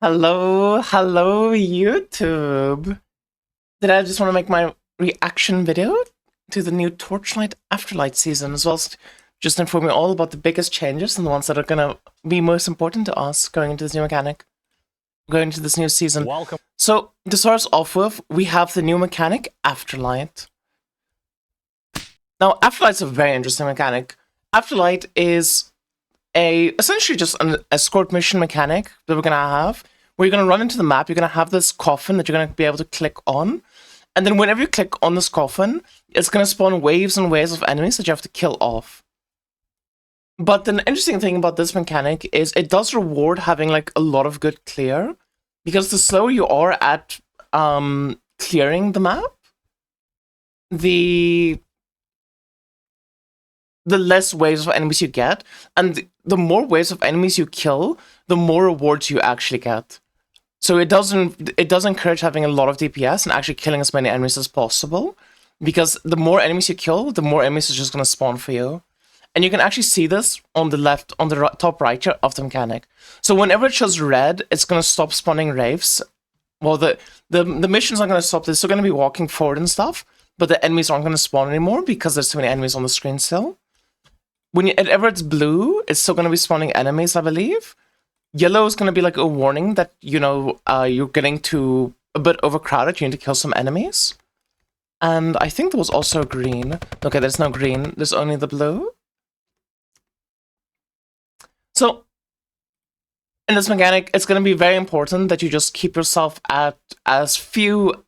Hello, hello, YouTube. Today I just want to make my reaction video to the new Torchlight Afterlight season, as well as just inform you all about the biggest changes and the ones that are going to be most important to us going into this new mechanic, going into this new season. Welcome. So, to start us off with, we have the new mechanic, Afterlight. Now, Afterlight's a very interesting mechanic. Afterlight is essentially just an escort mission mechanic that we're going to have, where you're going to run into the map, you're going to have this coffin that you're going to be able to click on, and then whenever you click on this coffin, it's going to spawn waves and waves of enemies that you have to kill off. But the interesting thing about this mechanic is it does reward having like a lot of good clear, because the slower you are at clearing the map, the less waves of enemies you get, and the more waves of enemies you kill, the more rewards you actually get. So it does encourage having a lot of DPS and actually killing as many enemies as possible, because the more enemies you kill, the more enemies are just going to spawn for you. And you can actually see this on the top right here of the mechanic. So whenever it shows red, it's going to stop spawning wraiths. Well, the missions aren't going to stop. They're still going to be walking forward and stuff, but the enemies aren't going to spawn anymore because there's so many enemies on the screen still. Whenever it's blue, it's still going to be spawning enemies, I believe. Yellow is going to be like a warning that, you're getting to a bit overcrowded. You need to kill some enemies. And I think there was also green. Okay, there's no green. There's only the blue. So, in this mechanic, it's going to be very important that you just keep yourself at as few...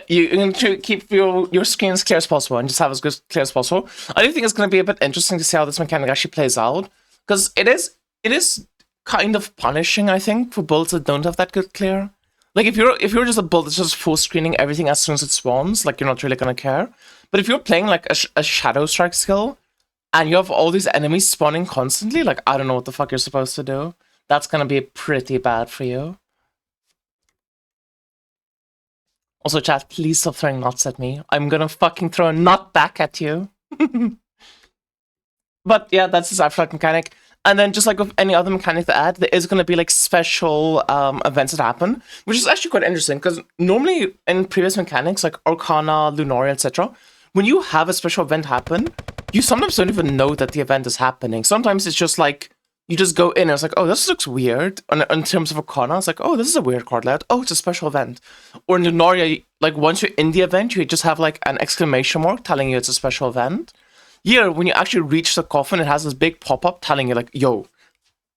you need to keep your screen as clear as possible and just have as good clear as possible. I do think it's going to be a bit interesting to see how this mechanic actually plays out, because it is kind of punishing, I think, for builds that don't have that good clear. Like if you're just a build that's just full screening everything as soon as it spawns, like you're not really going to care. But if you're playing like a Shadow Strike skill and you have all these enemies spawning constantly, like I don't know what the fuck you're supposed to do. That's going to be pretty bad for you. Also, chat, please stop throwing nuts at me. I'm gonna fucking throw a nut back at you. But yeah, that's this Afterlight mechanic. And then just like with any other mechanic to add, there is gonna be like special events that happen, which is actually quite interesting, because normally in previous mechanics, like Arcana, Lunaria, etc., when you have a special event happen, you sometimes don't even know that the event is happening. Sometimes it's just like, you just go in and it's like, oh, this looks weird. And in terms of Arcana, it's like, oh, this is a weird card layout. Oh, it's a special event. Or in Lunaria, like once you're in the event, you just have like an exclamation mark telling you it's a special event. Here, when you actually reach the coffin, it has this big pop-up telling you like, yo,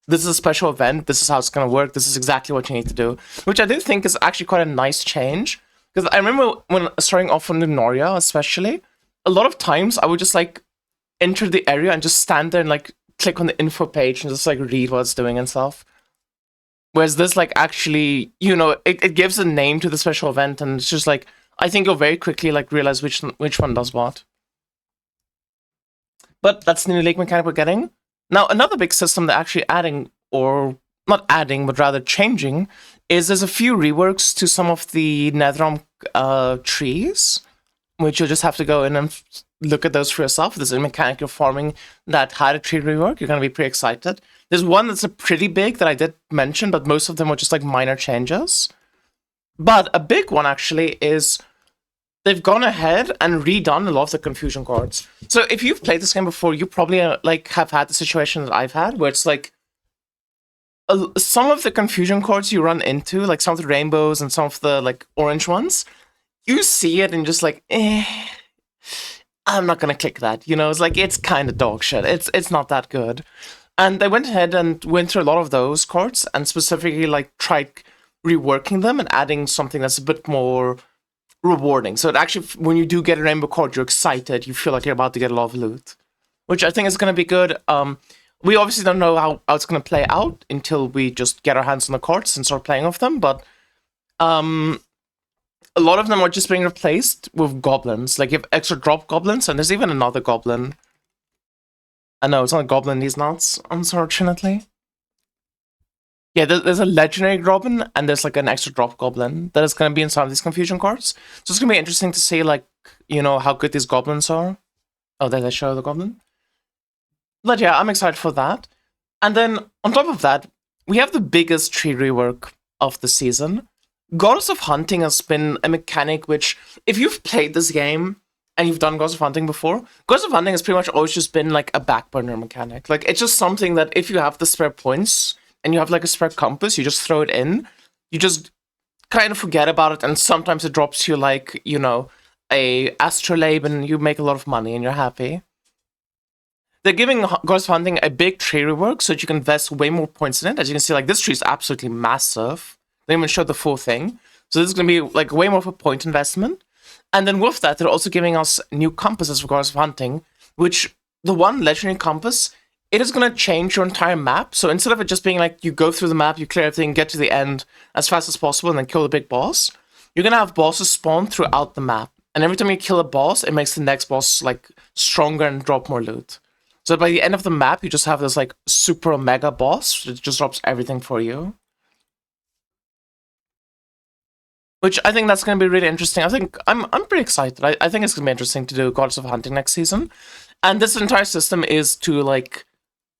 this is a special event. This is how it's going to work. This is exactly what you need to do. Which I do think is actually quite a nice change. Because I remember when starting off on Lunaria, especially, a lot of times I would just like enter the area and just stand there and like click on the info page and just like read what it's doing and stuff. Whereas this like actually, it gives a name to the special event, and it's just like, I think you'll very quickly like realize which one does what. But that's the new lake mechanic we're getting. Now, another big system they're actually adding, or not adding, but rather changing, is there's a few reworks to some of the Netherrealm trees, which you'll just have to go in and look at those for yourself. There's a mechanic you're farming that had a tree rework. You're going to be pretty excited. There's one that's a pretty big that I did mention, but most of them were just like minor changes. But a big one actually is they've gone ahead and redone a lot of the confusion cards. So if you've played this game before, you probably like have had the situation that I've had, where it's like some of the confusion cards you run into, like some of the rainbows and some of the like orange ones, you see it and just like, I'm not gonna click that. It's like, it's kind of dog shit. It's not that good. And they went ahead and went through a lot of those cards and specifically like tried reworking them and adding something that's a bit more rewarding. So it actually, when you do get a rainbow card, you're excited. You feel like you're about to get a lot of loot, which I think is gonna be good. We obviously don't know how it's gonna play out until we just get our hands on the cards and start playing with them, but a lot of them are just being replaced with goblins. Like you have extra drop goblins, and there's even another goblin. I know, it's not a goblin, these nuts, unfortunately. Yeah, there's a legendary goblin, and there's like an extra drop goblin that is going to be in some of these confusion cards. So it's going to be interesting to see, like, how good these goblins are. Oh, there they show the goblin. But yeah, I'm excited for that. And then, on top of that, we have the biggest tree rework of the season. Goddess of Hunting has been a mechanic which, if you've played this game and you've done Goddess of Hunting before, Goddess of Hunting has pretty much always just been like a back burner mechanic. Like, it's just something that if you have the spare points and you have like a spare compass, you just throw it in. You just kind of forget about it, and sometimes it drops you like, you know, a astrolabe and you make a lot of money and you're happy. They're giving Goddess of Hunting a big tree rework so that you can invest way more points in it. As you can see, like, this tree is absolutely massive. They didn't even show the full thing. So this is going to be like way more of a point investment. And then with that, they're also giving us new compasses for Goddess of Hunting, which the one legendary compass, it is going to change your entire map. So instead of it just being like you go through the map, you clear everything, get to the end as fast as possible, and then kill the big boss, you're going to have bosses spawn throughout the map. And every time you kill a boss, it makes the next boss like stronger and drop more loot. So by the end of the map, you just have this like super mega boss that just drops everything for you. Which I think that's going to be really interesting. I think I'm pretty excited. I think it's going to be interesting to do Goddess of Hunting next season. And this entire system is to like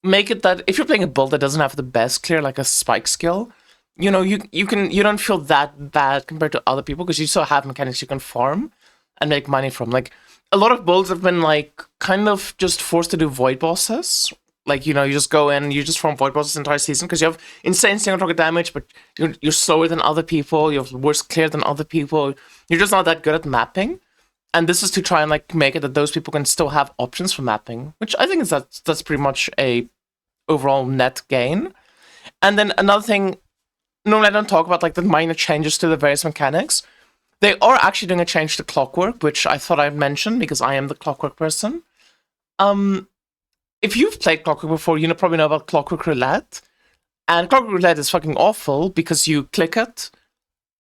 make it that if you're playing a build that doesn't have the best clear, like a spike skill, you know, you don't feel that bad compared to other people because you still have mechanics you can farm and make money from. Like, a lot of builds have been like kind of just forced to do void bosses. Like, you know, you just go in, you just farm void bosses the entire season because you have insane single target damage, but you're slower than other people, you have worse clear than other people, you're just not that good at mapping. And this is to try and like make it that those people can still have options for mapping, which I think is that's pretty much a overall net gain. And then another thing, normally I don't talk about like the minor changes to the various mechanics. They are actually doing a change to clockwork, which I thought I'd mention because I am the clockwork person. If you've played clockwork before, you probably know about clockwork roulette. And clockwork roulette is fucking awful because you click it,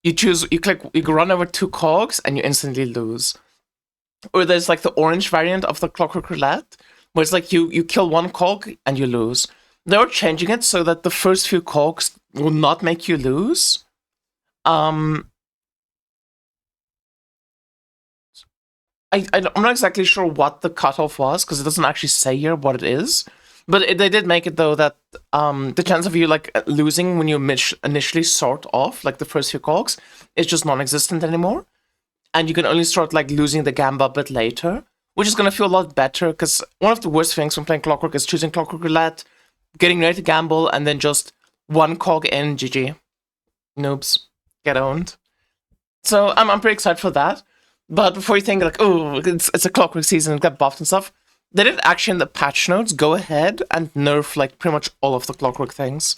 you run over 2 cogs and you instantly lose. Or there's like the orange variant of the clockwork roulette, where it's like you kill 1 cog and you lose. They're changing it so that the first few cogs will not make you lose. I'm not exactly sure what the cutoff was, because it doesn't actually say here what it is. But they did make it, though, that the chance of you, like, losing when you initially start off, like, the first few cogs, is just non-existent anymore. And you can only start, like, losing the gamba a bit later, which is going to feel a lot better, because one of the worst things when playing Clockwork is choosing Clockwork Roulette, getting ready to gamble, and then just 1 cog in, GG. Noobs. Get owned. So I'm pretty excited for that. But before you think, like, oh, it's a Clockwork season, it got buffed and stuff, they did actually in the patch notes go ahead and nerf, like, pretty much all of the Clockwork things.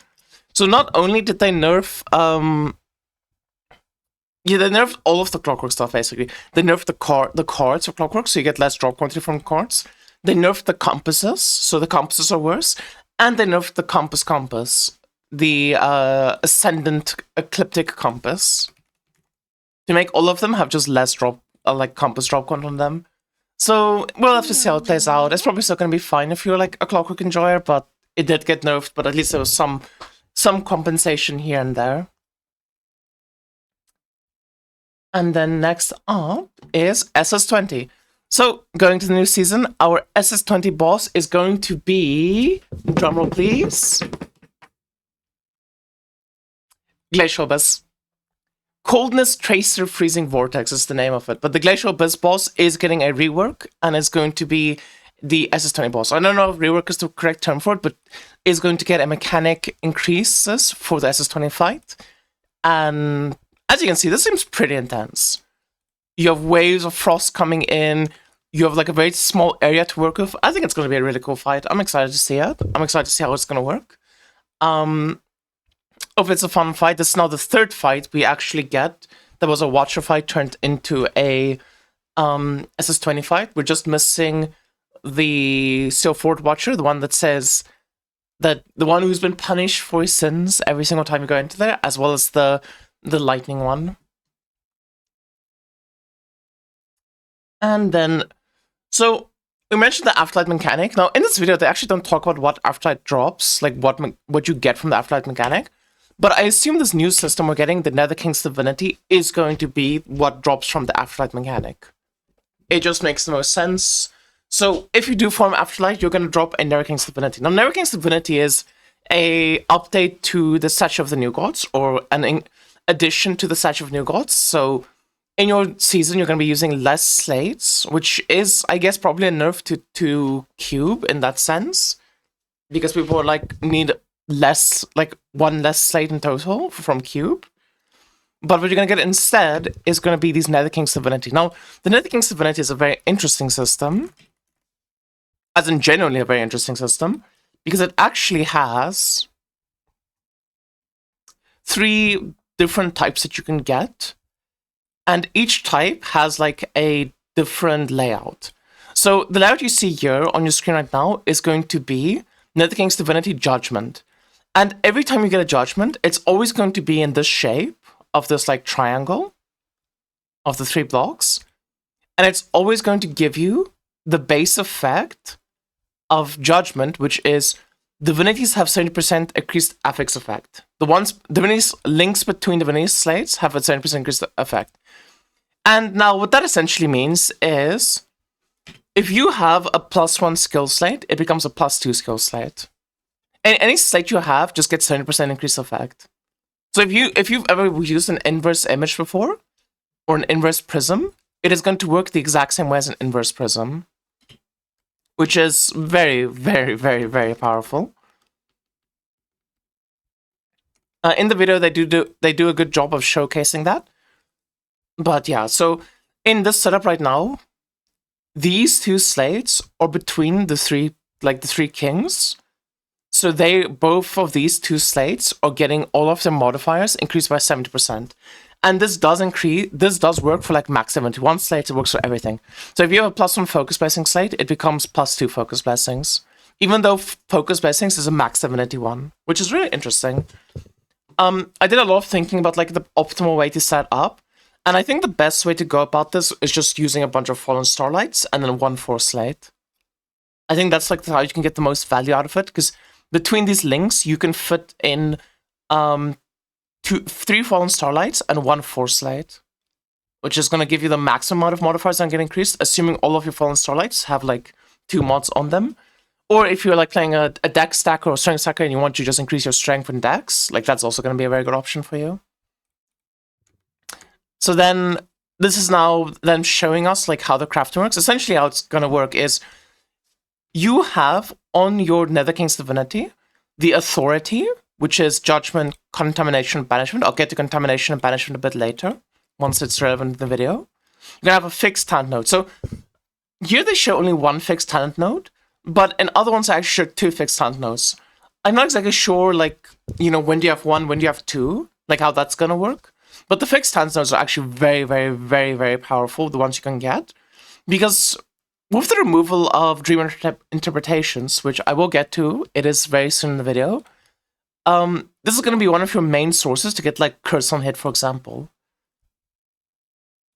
So not only did they nerf, they nerfed all of the Clockwork stuff, basically. They nerfed the cards for Clockwork, so you get less drop quantity from cards. They nerfed the compasses, so the compasses are worse. And they nerfed the compass, the Ascendant Ecliptic Compass, to make all of them have just less drop, like, compass drop quantity on them. So we'll have to see how it plays out. It's probably still going to be fine if you're, like, a Clockwork enjoyer, but it did get nerfed, but at least there was some compensation here and there. And then next up is SS20. So, going to the new season, our SS20 boss is going to be... drumroll, please. Glacial Abyss. Coldness Tracer Freezing Vortex is the name of it. But the Glacial Abyss boss is getting a rework, and it's going to be the SS20 boss. I don't know if rework is the correct term for it, but is going to get a mechanic increases for the SS20 fight. And as you can see, this seems pretty intense. You have waves of frost coming in. You have, like, a very small area to work with. I think it's going to be a really cool fight. I'm excited to see it. I'm excited to see how it's going to work. If it's a fun fight, this is now the 3rd fight we actually get. There was a Watcher fight turned into a SS20 fight. We're just missing the Steel Fort Watcher, the one that says that the one who's been punished for his sins every single time you go into there, as well as the lightning one. And then, so we mentioned the Afterlight mechanic. Now, in this video, they actually don't talk about what Afterlight drops, like what you get from the Afterlight mechanic. But I assume this new system we're getting, the Nether King's Divinity, is going to be what drops from the Afterlight mechanic. It just makes the most sense. So if you do farm Afterlight, you're going to drop a Nether King's Divinity. Now, Nether King's Divinity is a update to the Statue of the New Gods, or an addition to the Statue of New Gods. So in your season, you're going to be using less slates, which is, I guess, probably a nerf to cube in that sense, because people are like need less, like one less slate in total from cube. But what you're going to get instead is going to be these Nether King's Divinity. Now, the Nether King's Divinity is a very interesting system, as in genuinely a very interesting system, because it actually has 3 different types that you can get, and each type has like a different layout. So the layout you see here on your screen right now is going to be Nether King's Divinity Judgment. And every time you get a judgment, it's always going to be in this shape of this like triangle of the 3 blocks. And it's always going to give you the base effect of judgment, which is divinities have 70% increased affix effect. Divinities links between divinity slates have a 70% increased effect. And now what that essentially means is if you have a +1 skill slate, it becomes a +2 skill slate. And any slate you have just gets 70% increased effect. So if you've ever used an inverse image before, or an inverse prism, it is going to work the exact same way as an inverse prism, which is very, very, very, very powerful. In the video, they do a good job of showcasing that. But yeah, so in this setup right now, these 2 slates are between the 3 kings. So both of these 2 slates are getting all of their modifiers increased by 70%. And this does work for like max 71 slates, it works for everything. So if you have a +1 focus blessing slate, it becomes +2 focus blessings. Even though focus blessings is a max 71, which is really interesting. I did a lot of thinking about like the optimal way to set up. And I think the best way to go about this is just using a bunch of Fallen Starlights and then 1/4 slate. I think that's like how you can get the most value out of it, because between these links, you can fit in 3 Fallen Starlights and 1/4 slate, which is going to give you the maximum amount of modifiers that get increased, assuming all of your Fallen Starlights have like 2 mods on them. Or if you're like playing a dex stacker or strength stacker and you want to just increase your strength and dex, like that's also going to be a very good option for you. So then this is now then showing us like how the crafting works. Essentially how it's going to work is you have on your Nether King's Divinity the authority, which is judgment, contamination, banishment. I'll get to contamination and banishment a bit later, once it's relevant in the video. You're going to have a fixed talent node. So here they show only 1 fixed talent node, but in other ones I actually show 2 fixed talent nodes. I'm not exactly sure, like, you know, when do you have 1, when do you have 2, like how that's going to work. But the fixed talent nodes are actually very, very, very, very powerful, the ones you can get. Because with the removal of dream interpretations, which I will get to, it is very soon in the video, this is going to be one of your main sources to get like Curse on Hit, for example.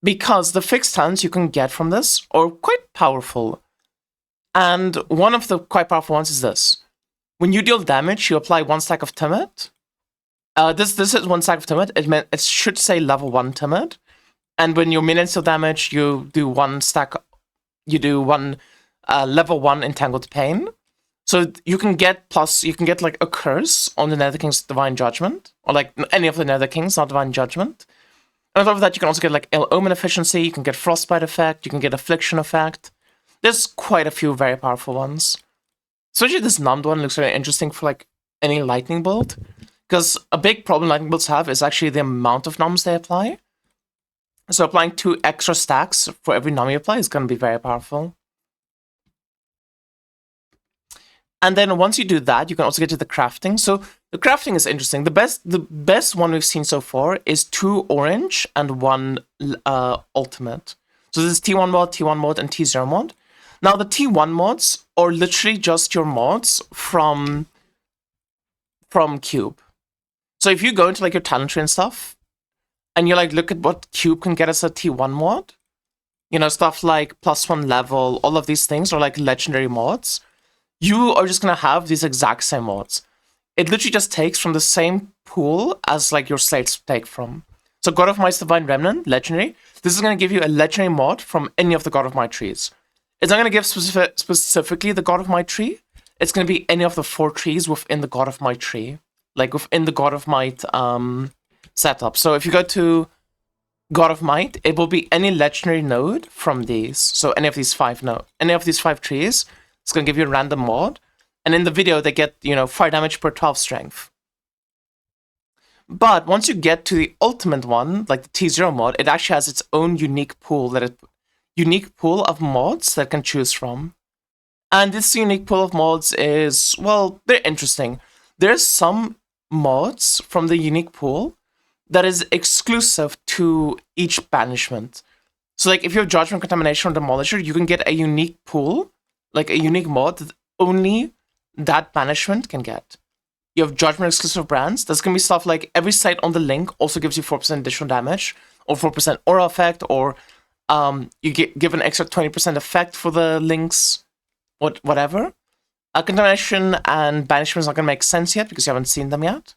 Because the fixed talents you can get from this are quite powerful. And one of the quite powerful ones is this. When you deal damage, you apply 1 stack of Timid. This is 1 stack of Timid. It should say level 1 Timid. And when your minions deal damage, you do 1 stack. You do 1 level 1 Entangled Pain. So you can get like a curse on the Nether King's Divine Judgment, or like any of the Nether Kings, not Divine Judgment. And on top of that, you can also get like Ill Omen efficiency. You can get Frostbite effect. You can get Affliction effect. There's quite a few very powerful ones. Especially this numbed one looks very interesting for like any lightning bolt. Because a big problem lightning bolts have is actually the amount of numbs they apply. So applying 2 extra stacks for every numb you apply is going to be very powerful. And then once you do that, you can also get to the crafting. So the crafting is interesting. The best one we've seen so far is 2 orange and 1 ultimate. So this is T1 mod, and T0 mod. Now the T1 mods are literally just your mods from Cube. So if you go into like your talent tree and stuff, and you like look at what Cube can get as a T1 mod, you know, stuff like +1 level, all of these things are like legendary mods. You are just gonna have these exact same mods. It literally just takes from the same pool as like your slates take from. So God of Might's Divine Remnant, legendary. This is gonna give you a legendary mod from any of the God of Might trees. It's not gonna give specifically the God of Might tree. it's going to be any of the 4 trees within the God of Might tree. Like within the God of Might setup. So if you go to God of Might, it will be any legendary node from these. So any of these 5 trees, it's going to give you a random mod. And in the video, they get, 5 damage per 12 strength. But once you get to the ultimate one, like the T0 mod, it actually has its own unique pool of mods that it can choose from. And this unique pool of mods is, well, they're interesting. There's some mods from the unique pool that is exclusive to each banishment. So like if you have Judgment, Contamination, or Demolisher, you can get a unique pool, like a unique mod that only that banishment can get. You have Judgment exclusive brands. There's going to be stuff like every site on the link also gives you 4% additional damage, or 4% aura effect, or you give an extra 20% effect for the links, whatever. Contamination and Banishment is not going to make sense yet because you haven't seen them yet.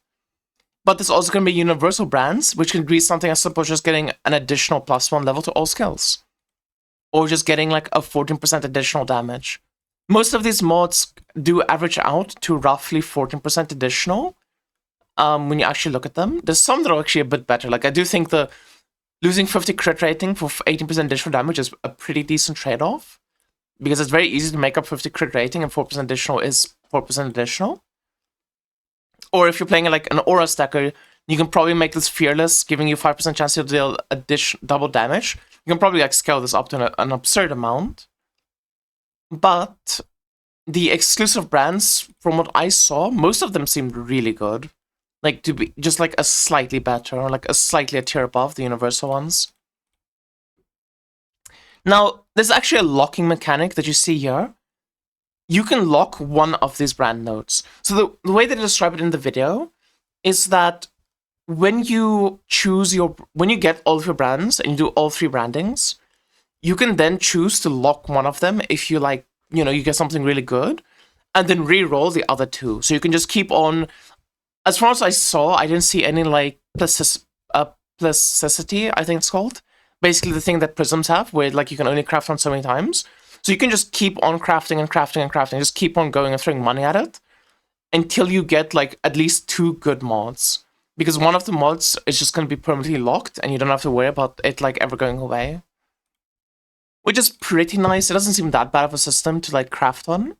But there's also going to be universal brands, which can be something as simple as just getting an additional +1 level to all skills. Or just getting like a 14% additional damage. Most of these mods do average out to roughly 14% additional when you actually look at them. There's some that are actually a bit better. Like I do think the losing 50 crit rating for 18% additional damage is a pretty decent trade-off. Because it's very easy to make up 50 crit rating and 4% additional is 4% additional. Or if you're playing like an aura stacker, you can probably make this fearless, giving you 5% chance to deal double damage. You can probably like scale this up to an absurd amount. But the exclusive brands, from what I saw, most of them seemed really good. Like to be just like a slightly better, or like a tier above the universal ones. Now, there's actually a locking mechanic that you see here. You can lock one of these brand nodes. So the way that I describe it in the video is that when you get all of your brands and you do all 3 brandings, you can then choose to lock one of them if you like, you get something really good, and then re-roll the other 2. So you can just keep on. As far as I saw, I didn't see any like plasticity, I think it's called. Basically the thing that prisms have, where like you can only craft on so many times. So you can just keep on crafting and crafting and crafting, just keep on going and throwing money at it until you get like at least 2 good mods. Because one of the mods is just going to be permanently locked and you don't have to worry about it like ever going away. Which is pretty nice. It doesn't seem that bad of a system to like craft on.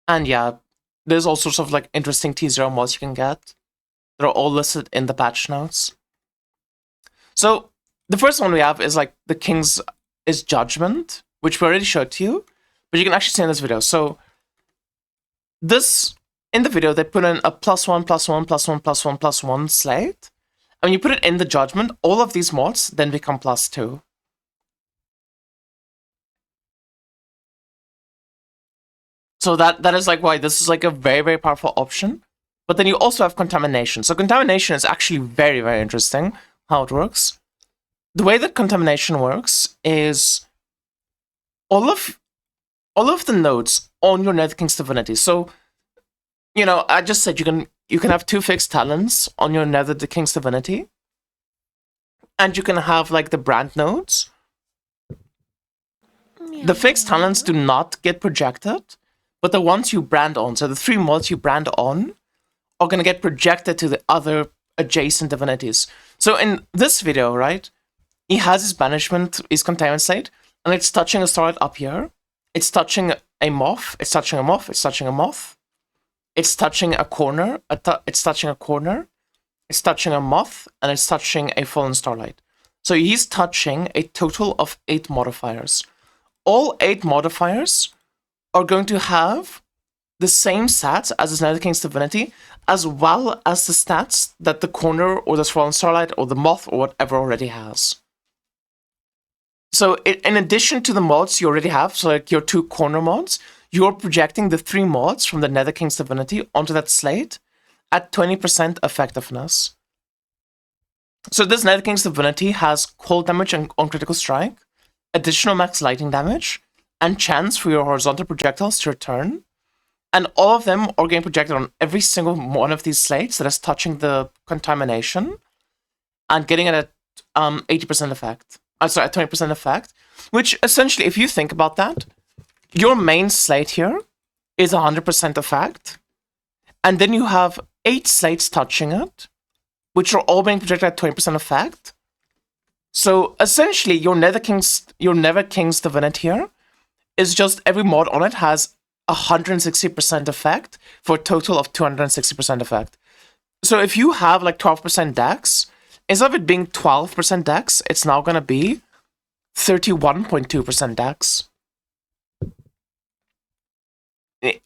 And yeah, there's all sorts of like interesting T0 mods you can get. They're all listed in the patch notes. So the first one we have is like the King's is Judgment, which we already showed to you, but you can actually see in this video. So this, in the video, they put in a +1/+1/+1/+1/+1 slate. And when you put it in the Judgment, all of these mods then become +2. So that is like why this is like a very, very powerful option. But then you also have Contamination. So Contamination is actually very, very interesting how it works. The way that Contamination works is all of the nodes on your Nether King's Divinity. So, I just said you can have 2 fixed talents on your Nether King's Divinity. And you can have like the brand nodes. The fixed talents do not get projected, but the ones you brand on, so the 3 mods you brand on, are going to get projected to the other adjacent divinities. So in this video, right, he has his banishment, his containment slate, and it's touching a starlight up here. It's touching a moth, it's touching a moth, it's touching a moth. It's touching a corner, it's touching a corner, it's touching a moth, and it's touching a fallen starlight. So he's touching a total of 8 modifiers. All 8 modifiers are going to have the same stats as his Nether King's Divinity, as well as the stats that the corner or the fallen starlight or the moth or whatever already has. So in addition to the mods you already have, so like your 2 corner mods, you're projecting the 3 mods from the Nether King's Divinity onto that slate at 20% effectiveness. So this Nether King's Divinity has cold damage on critical strike, additional max lightning damage, and chance for your horizontal projectiles to return. And all of them are getting projected on every single one of these slates that is touching the Contamination and getting it at 80% effect. Sorry, at 20% effect. Which essentially, if you think about that, your main slate here is 100% effect, and then you have 8 slates touching it, which are all being projected at 20% effect. So essentially, your Nether King's Divinity here is just every mod on it has 160% effect for a total of 260% effect. So if you have like 12% dex, instead of it being 12% dex, it's now gonna be 31.2% dex.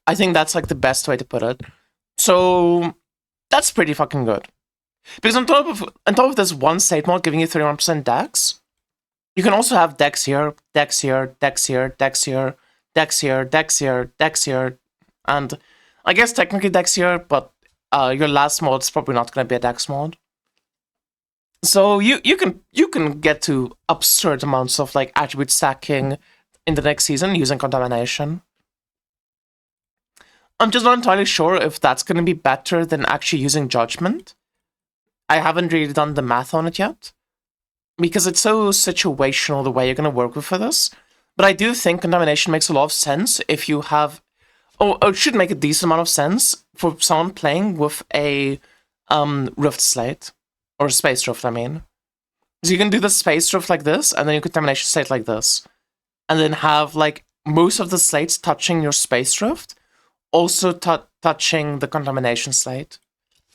I think that's like the best way to put it. So that's pretty fucking good. Because on top of this one state mod giving you 31% dex, you can also have dex here, dex here, dex here, dex here, dex here, dex here, dex here, and I guess technically dex here, but your last mod is probably not going to be a dex mod. So you can get to absurd amounts of like attribute stacking in the next season using contamination. I'm just not entirely sure if that's going to be better than actually using judgment. I haven't really done the math on it yet, because it's so situational the way you're going to work with for this. But I do think contamination makes a lot of sense if you have... Oh, it should make a decent amount of sense for someone playing with a Rift slate. Or Space Rift, I mean. So you can do the Space Rift like this, and then your contamination slate like this. And then have, like, most of the slates touching your Space Rift, also touching the contamination slate.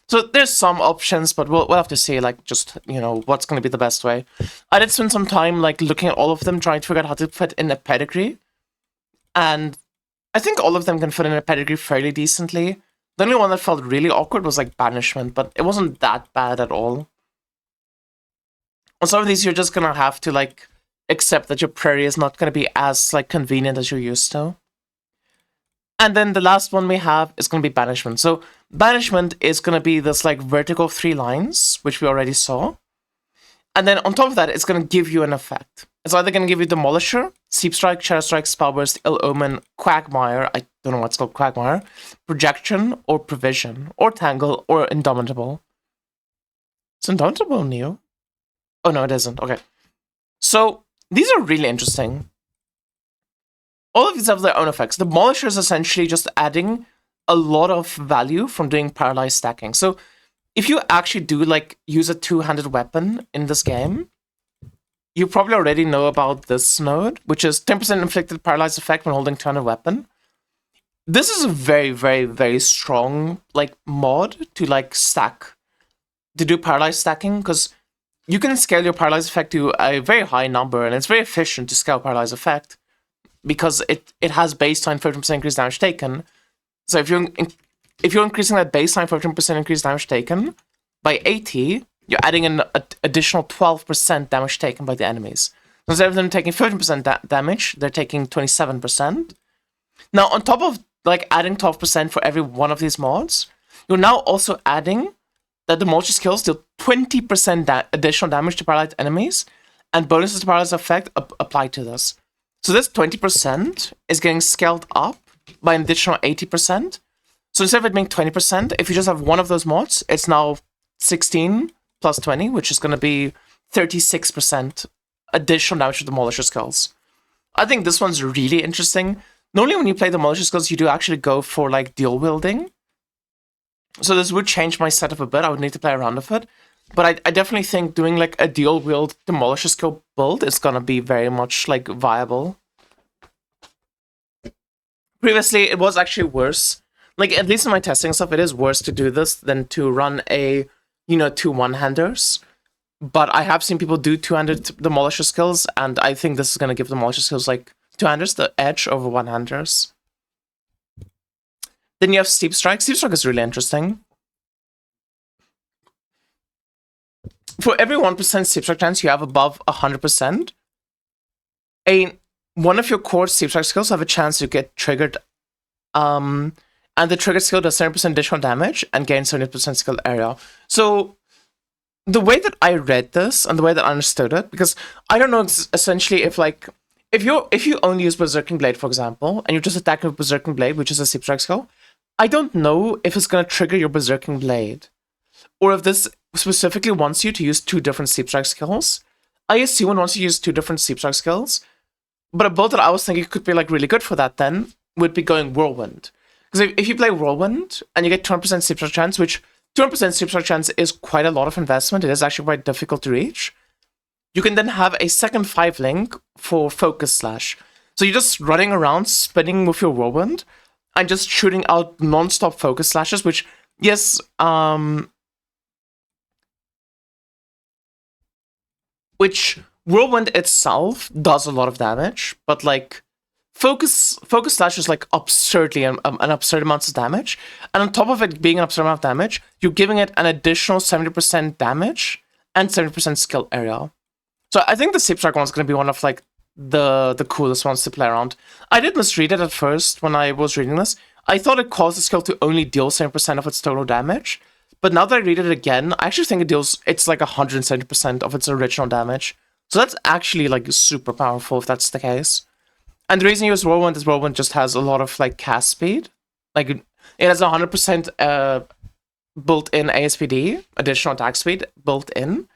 So there's some options, but we'll have to see, like, just, you know, what's going to be the best way. I did spend some time, like, looking at all of them, trying to figure out how to fit in a pedigree. And I think all of them can fit in a pedigree fairly decently. The only one that felt really awkward was, like, banishment, but it wasn't that bad at all. On some of these, you're just gonna have to, like, accept that your prairie is not gonna be as, like, convenient as you're used to. And then the last one we have is gonna be banishment. So banishment is gonna be this, like, vertical 3 lines, which we already saw. And then on top of that, it's gonna give you an effect. It's either gonna give you Demolisher, Sleep Strike, Shadow Strike, Spellburst, Ill Omen, Quagmire, I don't know what's called Quagmire, Projection, or Provision, or Tangle, or Indomitable. It's Indomitable, Neo? Oh no, it isn't. Okay. So these are really interesting. All of these have their own effects. Demolisher is essentially just adding a lot of value from doing paralyzed stacking. So if you actually do, like, use a two-handed weapon in this game, you probably already know about this node, which is 10% inflicted paralyzed effect when holding two-handed weapon. This is a very, very, very strong, like, mod to, like, stack, to do paralyzed stacking, because you can scale your paralyzed effect to a very high number, and it's very efficient to scale paralyzed effect, because it has baseline 15% increased damage taken. So if you're increasing that baseline 15% increased damage taken by 80, you're adding an additional 12% damage taken by the enemies. So instead of them taking 15% damage, they're taking 27%. Now, on top of, like, adding 12% for every one of these mods, you're now also adding that the multi skills deal 20% additional damage to paralyzed enemies, and bonuses to paralyzed effect apply to this. So this 20% is getting scaled up by an additional 80%. So instead of it being 20%, if you just have one of those mods, it's now 16 plus 20, which is going to be 36% additional damage to Demolisher skills. I think this one's really interesting. Normally when you play Demolisher skills, you do actually go for, like, dual wielding. So this would change my setup a bit. I would need to play around with it. But I definitely think doing, like, a dual wield Demolisher skill build is gonna be very much, like, viable. Previously, it was actually worse. Like, at least in my testing stuff, it is worse to do this than to run a, you know, 2 one-handers. But I have seen people do two-handed Demolisher skills, and I think this is gonna give Demolisher skills, like, two-handers the edge over one-handers. Then you have Steep Strike. Steep Strike is really interesting. For every 1% Steep Strike chance you have above 100%, one of your core Steep Strike skills have a chance to get triggered, and the triggered skill does 70% additional damage and gains 70% skill area. So the way that I read this and the way that I understood it, because I don't know essentially if, like, if you only use Berserking Blade, for example, and you're just attacking with Berserking Blade, which is a Steep Strike skill, I don't know if it's going to trigger your Berserking Blade, or if this specifically wants you to use 2 different Steep Strike skills. I assume it wants you to use 2 different Steep Strike skills, But a build that I was thinking could be like really good for that then would be going Whirlwind. Because if you play Whirlwind and you get 200% super chance, which 200% super chance is quite a lot of investment, it is actually quite difficult to reach. You can then have a second 5 link for Focus Slash. So you're just running around, spinning with your Whirlwind, and just shooting out non-stop Focus Slashes, which, yes, which Whirlwind itself does a lot of damage, but like Focus Slash is like absurdly an absurd amount of damage, and on top of it being an absurd amount of damage, you're giving it an additional 70% damage and 70% skill area. So I think the Sleep Strike one's gonna be one of like the coolest ones to play around. I did misread it at first when I was reading this. I thought it caused the skill to only deal 7% of its total damage, but now that I read it again, I actually think it's like 170% of its original damage. So that's actually like super powerful if that's the case. And the reason you use Whirlwind is Whirlwind just has a lot of like cast speed. Like it has 100% built-in ASPD, additional attack speed built in.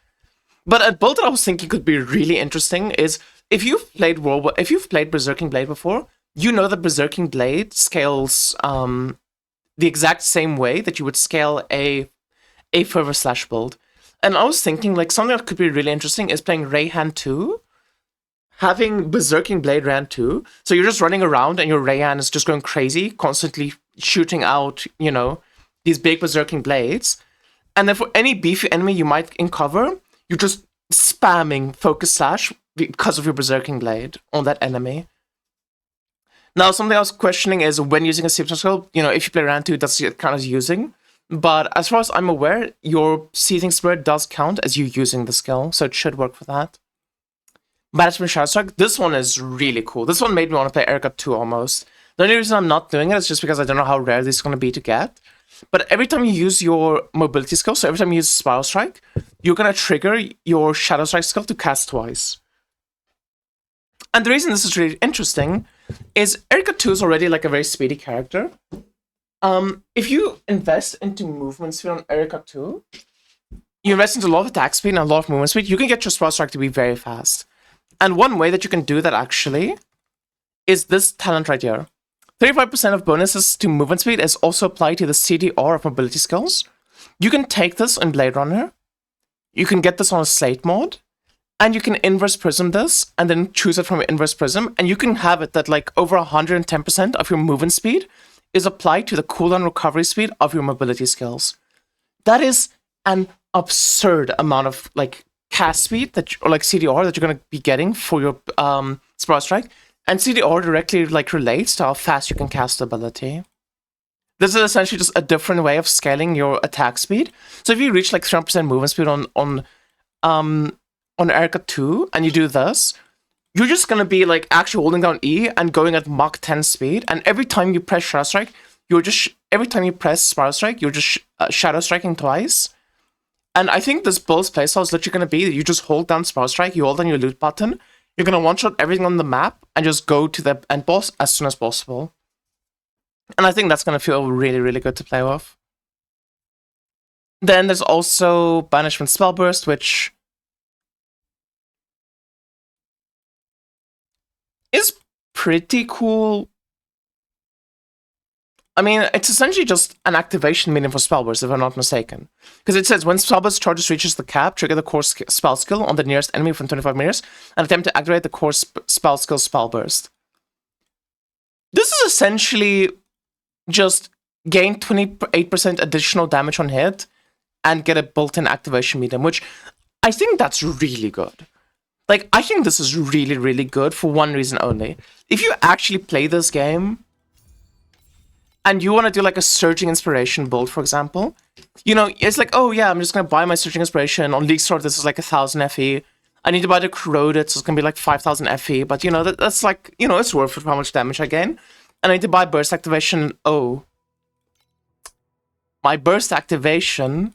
But a build that I was thinking could be really interesting is if you've played Berserking Blade before, you know that Berserking Blade scales the exact same way that you would scale a Fervor Slash build. And I was thinking like something that could be really interesting is playing Rayhan 2. Having Berserking Blade Ran 2, so you're just running around and your Rayhan is just going crazy, constantly shooting out, these big Berserking Blades. And then for any beefy enemy you might uncover, you're just spamming Focus Slash because of your Berserking Blade on that enemy. Now, something I was questioning is when using a Sleep skill, if you play Ran 2, that's what kind of using. But as far as I'm aware, your Seething Spirit does count as you using the skill, so it should work for that. Banishment Shadow Strike, this one is really cool. This one made me want to play Erica 2 almost. The only reason I'm not doing it is just because I don't know how rare this is going to be to get. But every time you use your mobility skill, so every time you use Spiral Strike, you're going to trigger your Shadow Strike skill to cast twice. And the reason this is really interesting is Erica 2 is already like a very speedy character. If you invest into movement speed on Erica 2, you invest into a lot of attack speed and a lot of movement speed, you can get your Spiral Strike to be very fast. And one way that you can do that actually is this talent right here. 35% of bonuses to movement speed is also applied to the CDR of mobility skills. You can take this in Blade Runner. You can get this on a Slate mod. And you can inverse prism this and then choose it from your inverse prism. And you can have it that like over 110% of your movement speed is applied to the cooldown recovery speed of your mobility skills. That is an absurd amount of like cast speed or like CDR that you're going to be getting for your Spiral Strike, and CDR directly like relates to how fast you can cast the ability. This is essentially just a different way of scaling your attack speed. So if you reach like 300% movement speed on Erica 2 and you do this, you're just going to be like actually holding down E and going at Mach 10 speed, and every time you press Shadow Strike, every time you press Spiral Strike, you're just Shadow Striking twice. And I think this build's playstyle is literally going to be that you just hold down Spiral Strike, you hold down your loot button, you're going to one-shot everything on the map, and just go to the end boss as soon as possible. And I think that's going to feel really, really good to play with. Then there's also Banishment Spellburst, which is pretty cool. I mean, it's essentially just an activation medium for Spellburst, if I'm not mistaken. Because it says, when Spellburst charges reaches the cap, trigger the core spell skill on the nearest enemy from 25 meters, and attempt to activate the core spell skill Spellburst. This is essentially just gain 28% additional damage on hit, and get a built-in activation medium, which I think that's really good. Like, I think this is really, really good for one reason only. If you actually play this game, and you want to do like a Surging Inspiration build, for example, it's like, oh yeah, I'm just going to buy my Surging Inspiration. On League Store, this is like 1000 FE. I need to buy the Corroded, so it's going to be like 5000 FE. But, that's like, it's worth it for how much damage I gain. And I need to buy Burst Activation. Oh. My Burst Activation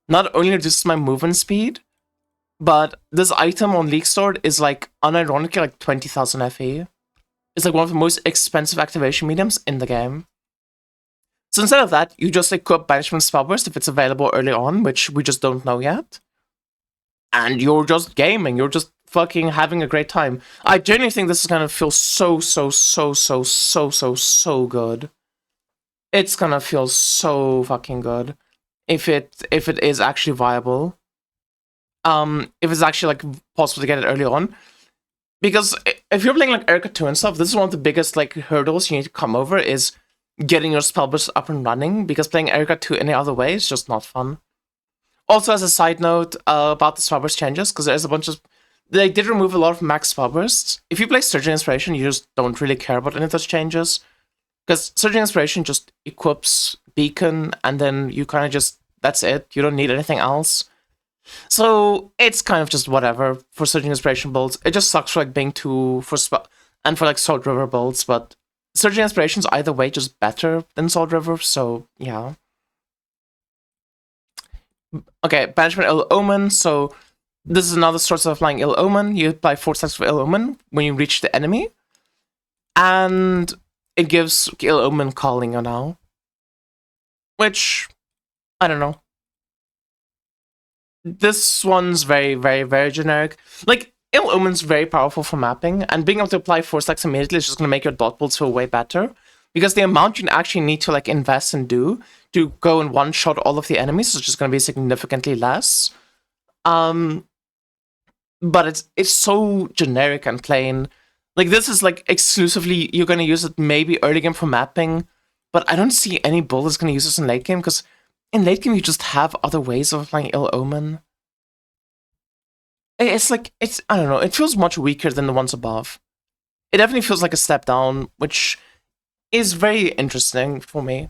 not only reduces my movement speed, but this item on League Store is like, unironically, like 20,000 FE. It's like one of the most expensive activation mediums in the game. So instead of that, you just equip Banishment Spellburst if it's available early on, which we just don't know yet. And you're just gaming. You're just fucking having a great time. I genuinely think this is gonna feel so good. It's gonna feel so fucking good if it is actually viable. If it's actually like possible to get it early on. Because if you're playing like Erica 2 and stuff, this is one of the biggest like hurdles you need to come over is getting your spell burst up and running, because playing Erica 2 any other way is just not fun. Also, as a side note about the spell burst changes, because there's a bunch of... They did remove a lot of max spell bursts. If you play Surging Inspiration, you just don't really care about any of those changes. Because Surging Inspiration just equips Beacon, and then you kind of just... That's it. You don't need anything else. So it's kind of just whatever for Surging Inspiration builds. It just sucks for like being too... and for like Salt River builds, but Surging Inspiration's either way just better than Salt River, so yeah. Okay, Banishment Ill Omen, so this is another source of applying Ill Omen. You apply 4 stacks of Ill Omen when you reach the enemy, and it gives Ill Omen Calling you now. Which, I don't know. This one's very generic. Like, Ill Omen's very powerful for mapping, and being able to apply 4 stacks immediately is just going to make your dot bolts feel way better. Because the amount you actually need to like invest and do to go and one-shot all of the enemies is just going to be significantly less. But it's so generic and plain. Like, this is like exclusively, you're going to use it maybe early game for mapping, but I don't see any build that's going to use this in late game, because in late game you just have other ways of applying Ill Omen. It's like, I don't know, it feels much weaker than the ones above. It definitely feels like a step down, which is very interesting for me.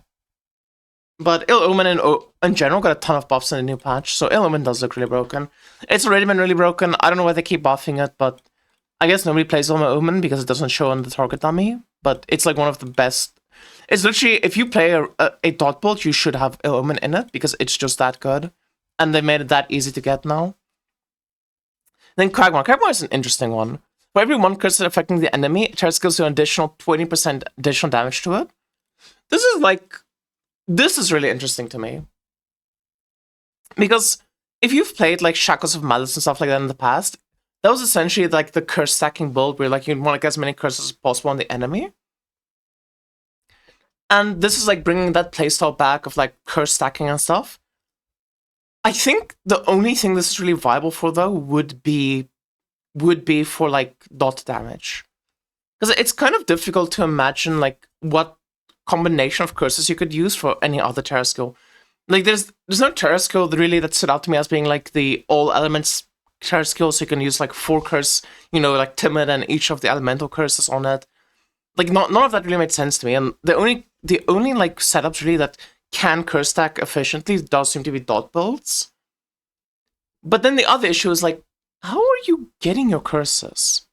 But Ill Omen in general got a ton of buffs in the new patch, so Ill Omen does look really broken. It's already been really broken. I don't know why they keep buffing it, but I guess nobody plays Ill Omen because it doesn't show on the target dummy. But it's like one of the best. It's literally, if you play a dot bolt, you should have Ill Omen in it because it's just that good. And they made it that easy to get now. Then Quagmire. Quagmire is an interesting one. For every one curse affecting the enemy, it gives you an additional 20% additional damage to it. This is really interesting to me. Because if you've played like Shackles of Malice and stuff like that in the past, that was essentially like the curse stacking build where like you want to get as many curses as possible on the enemy. And this is like bringing that playstyle back of like curse stacking and stuff. I think the only thing this is really viable for though would be for like dot damage. Because it's kind of difficult to imagine like what combination of curses you could use for any other Terra skill. Like there's no Terra skill really that stood out to me as being like the all elements Terra skill, so you can use like 4 curse, you know, like Timid and each of the elemental curses on it. Like none of that really made sense to me, and the only like setups really that can curse stack efficiently does seem to be dot builds. But then the other issue is like, how are you getting your curses?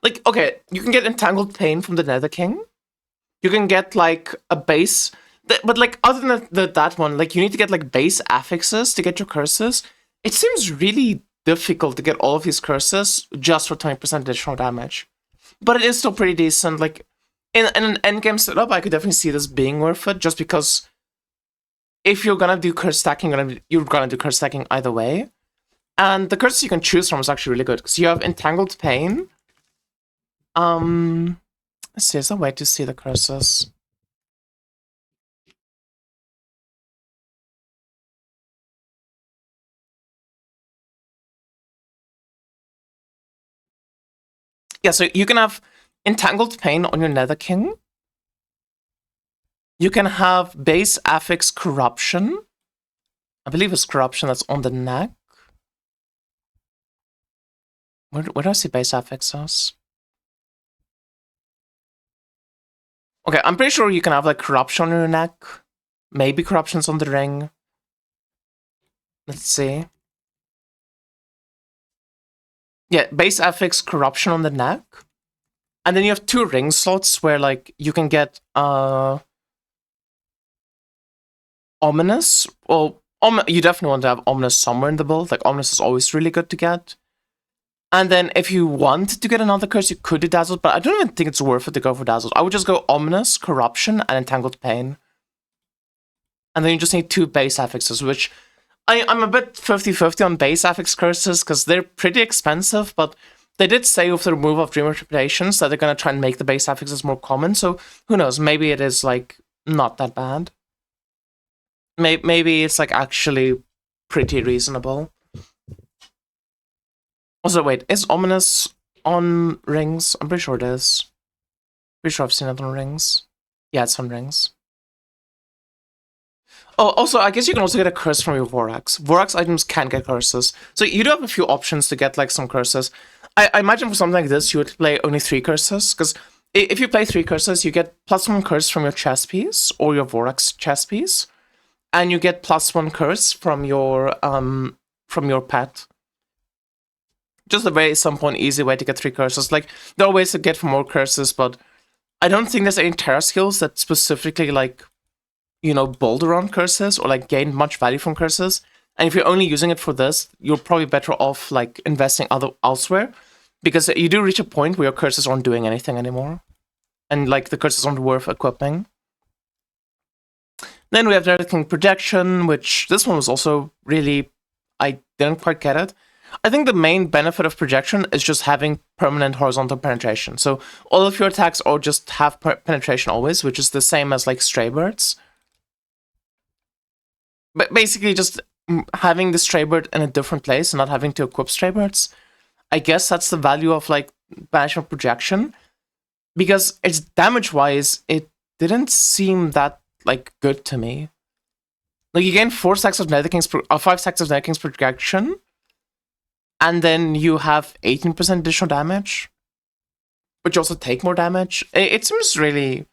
Like, okay, you can get Entangled Pain from the Nether King. You can get like a base, but like other than that one, like you need to get like base affixes to get your curses. It seems really difficult to get all of these curses just for 20% additional damage. But it is still pretty decent. Like in an endgame setup, I could definitely see this being worth it, just because if you're gonna do curse stacking, you're gonna do curse stacking either way. And the curses you can choose from is actually really good, because you have Entangled Pain. Let's see, is there a way to see the curses? Yeah, so you can have Entangled Pain on your Nether King. You can have base affix Corruption. I believe it's Corruption that's on the neck. Where do I see base affixes? Okay, I'm pretty sure you can have like Corruption on your neck. Maybe Corruption's on the ring. Let's see. Yeah, base affix Corruption on the neck. And then you have 2 ring slots where like you can get Ominous. Well, you definitely want to have Ominous somewhere in the build. Like Ominous is always really good to get. And then if you want to get another curse, you could do Dazzled, but I don't even think it's worth it to go for Dazzled. I would just go Ominous, Corruption, and Entangled Pain. And then you just need 2 base affixes, which I'm a bit 50-50 on base affix curses because they're pretty expensive, but they did say with the removal of dream interpretations that they're going to try and make the base affixes more common, so who knows, maybe it is, like, not that bad. Maybe it's, like, actually pretty reasonable. Also, wait, is Ominous on Rings? I'm pretty sure it is. Pretty sure I've seen it on Rings. Yeah, it's on Rings. Oh, also, I guess you can also get a curse from your Vorax. Vorax items can get curses. So you do have a few options to get, like, some curses. I imagine for something like this, you would play only 3 curses, because if you play 3 curses, you get +1 curse from your chess piece, or your Vorax chess piece, and you get +1 curse from your pet. Just a very simple and easy way to get 3 curses. Like, there are ways to get for more curses, but I don't think there's any Terra skills that specifically, like, you know, boulder on curses or, like, gain much value from curses. And if you're only using it for this, you're probably better off, like, investing elsewhere, because you do reach a point where your curses aren't doing anything anymore. And, like, the curses aren't worth equipping. Then we have the King Projection, which this one was also really, I didn't quite get it. I think the main benefit of projection is just having permanent horizontal penetration. So all of your attacks all just have penetration always, which is the same as, like, Stray Birds. But basically just having the Stray Bird in a different place and not having to equip Stray Birds. I guess that's the value of, like, Banishment Projection. Because it's damage-wise, it didn't seem that, like, good to me. Like, you gain 4 stacks of Nether King's 5 stacks of Nether King's Projection, and then you have 18% additional damage, but you also take more damage. It seems really,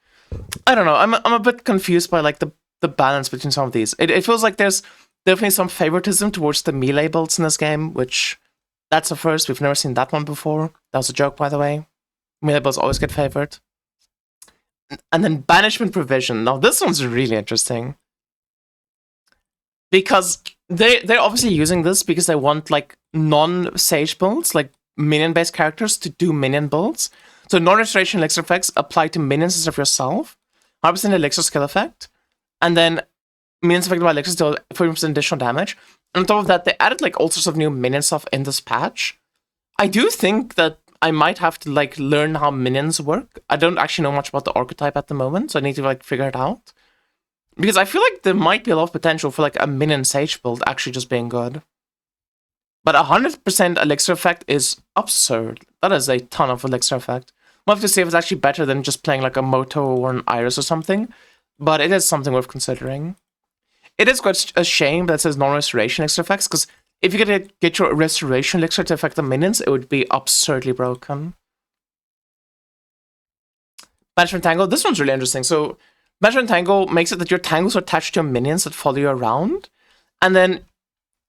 I don't know. I'm a bit confused by, like, the balance between some of these. It feels like there's definitely some favoritism towards the melee builds in this game, which that's a first. We've never seen that one before. That was a joke, by the way. Melee builds always get favored. And then Banishment Provision. Now this one's really interesting, because they're obviously using this because they want, like, non-Sage builds, like minion-based characters, to do minion builds. So non-restoration elixir effects apply to minions instead of yourself. 100% elixir skill effect. And then minions affected by elixirs deal 40% additional damage. And on top of that, they added, like, all sorts of new minion stuff in this patch. I do think that I might have to, like, learn how minions work. I don't actually know much about the archetype at the moment, so I need to, like, figure it out. Because I feel like there might be a lot of potential for, like, a minion Sage build actually just being good. But 100% elixir effect is absurd. That is a ton of elixir effect. We'll have to see if it's actually better than just playing, like, a Moto or an Iris or something. But it is something worth considering. It is quite a shame that it says non-restoration elixir effects, because if you could get your restoration elixir to affect the minions, it would be absurdly broken. Banishment Tangle. This one's really interesting. So Banishment Tangle makes it that your tangles are attached to your minions that follow you around. And then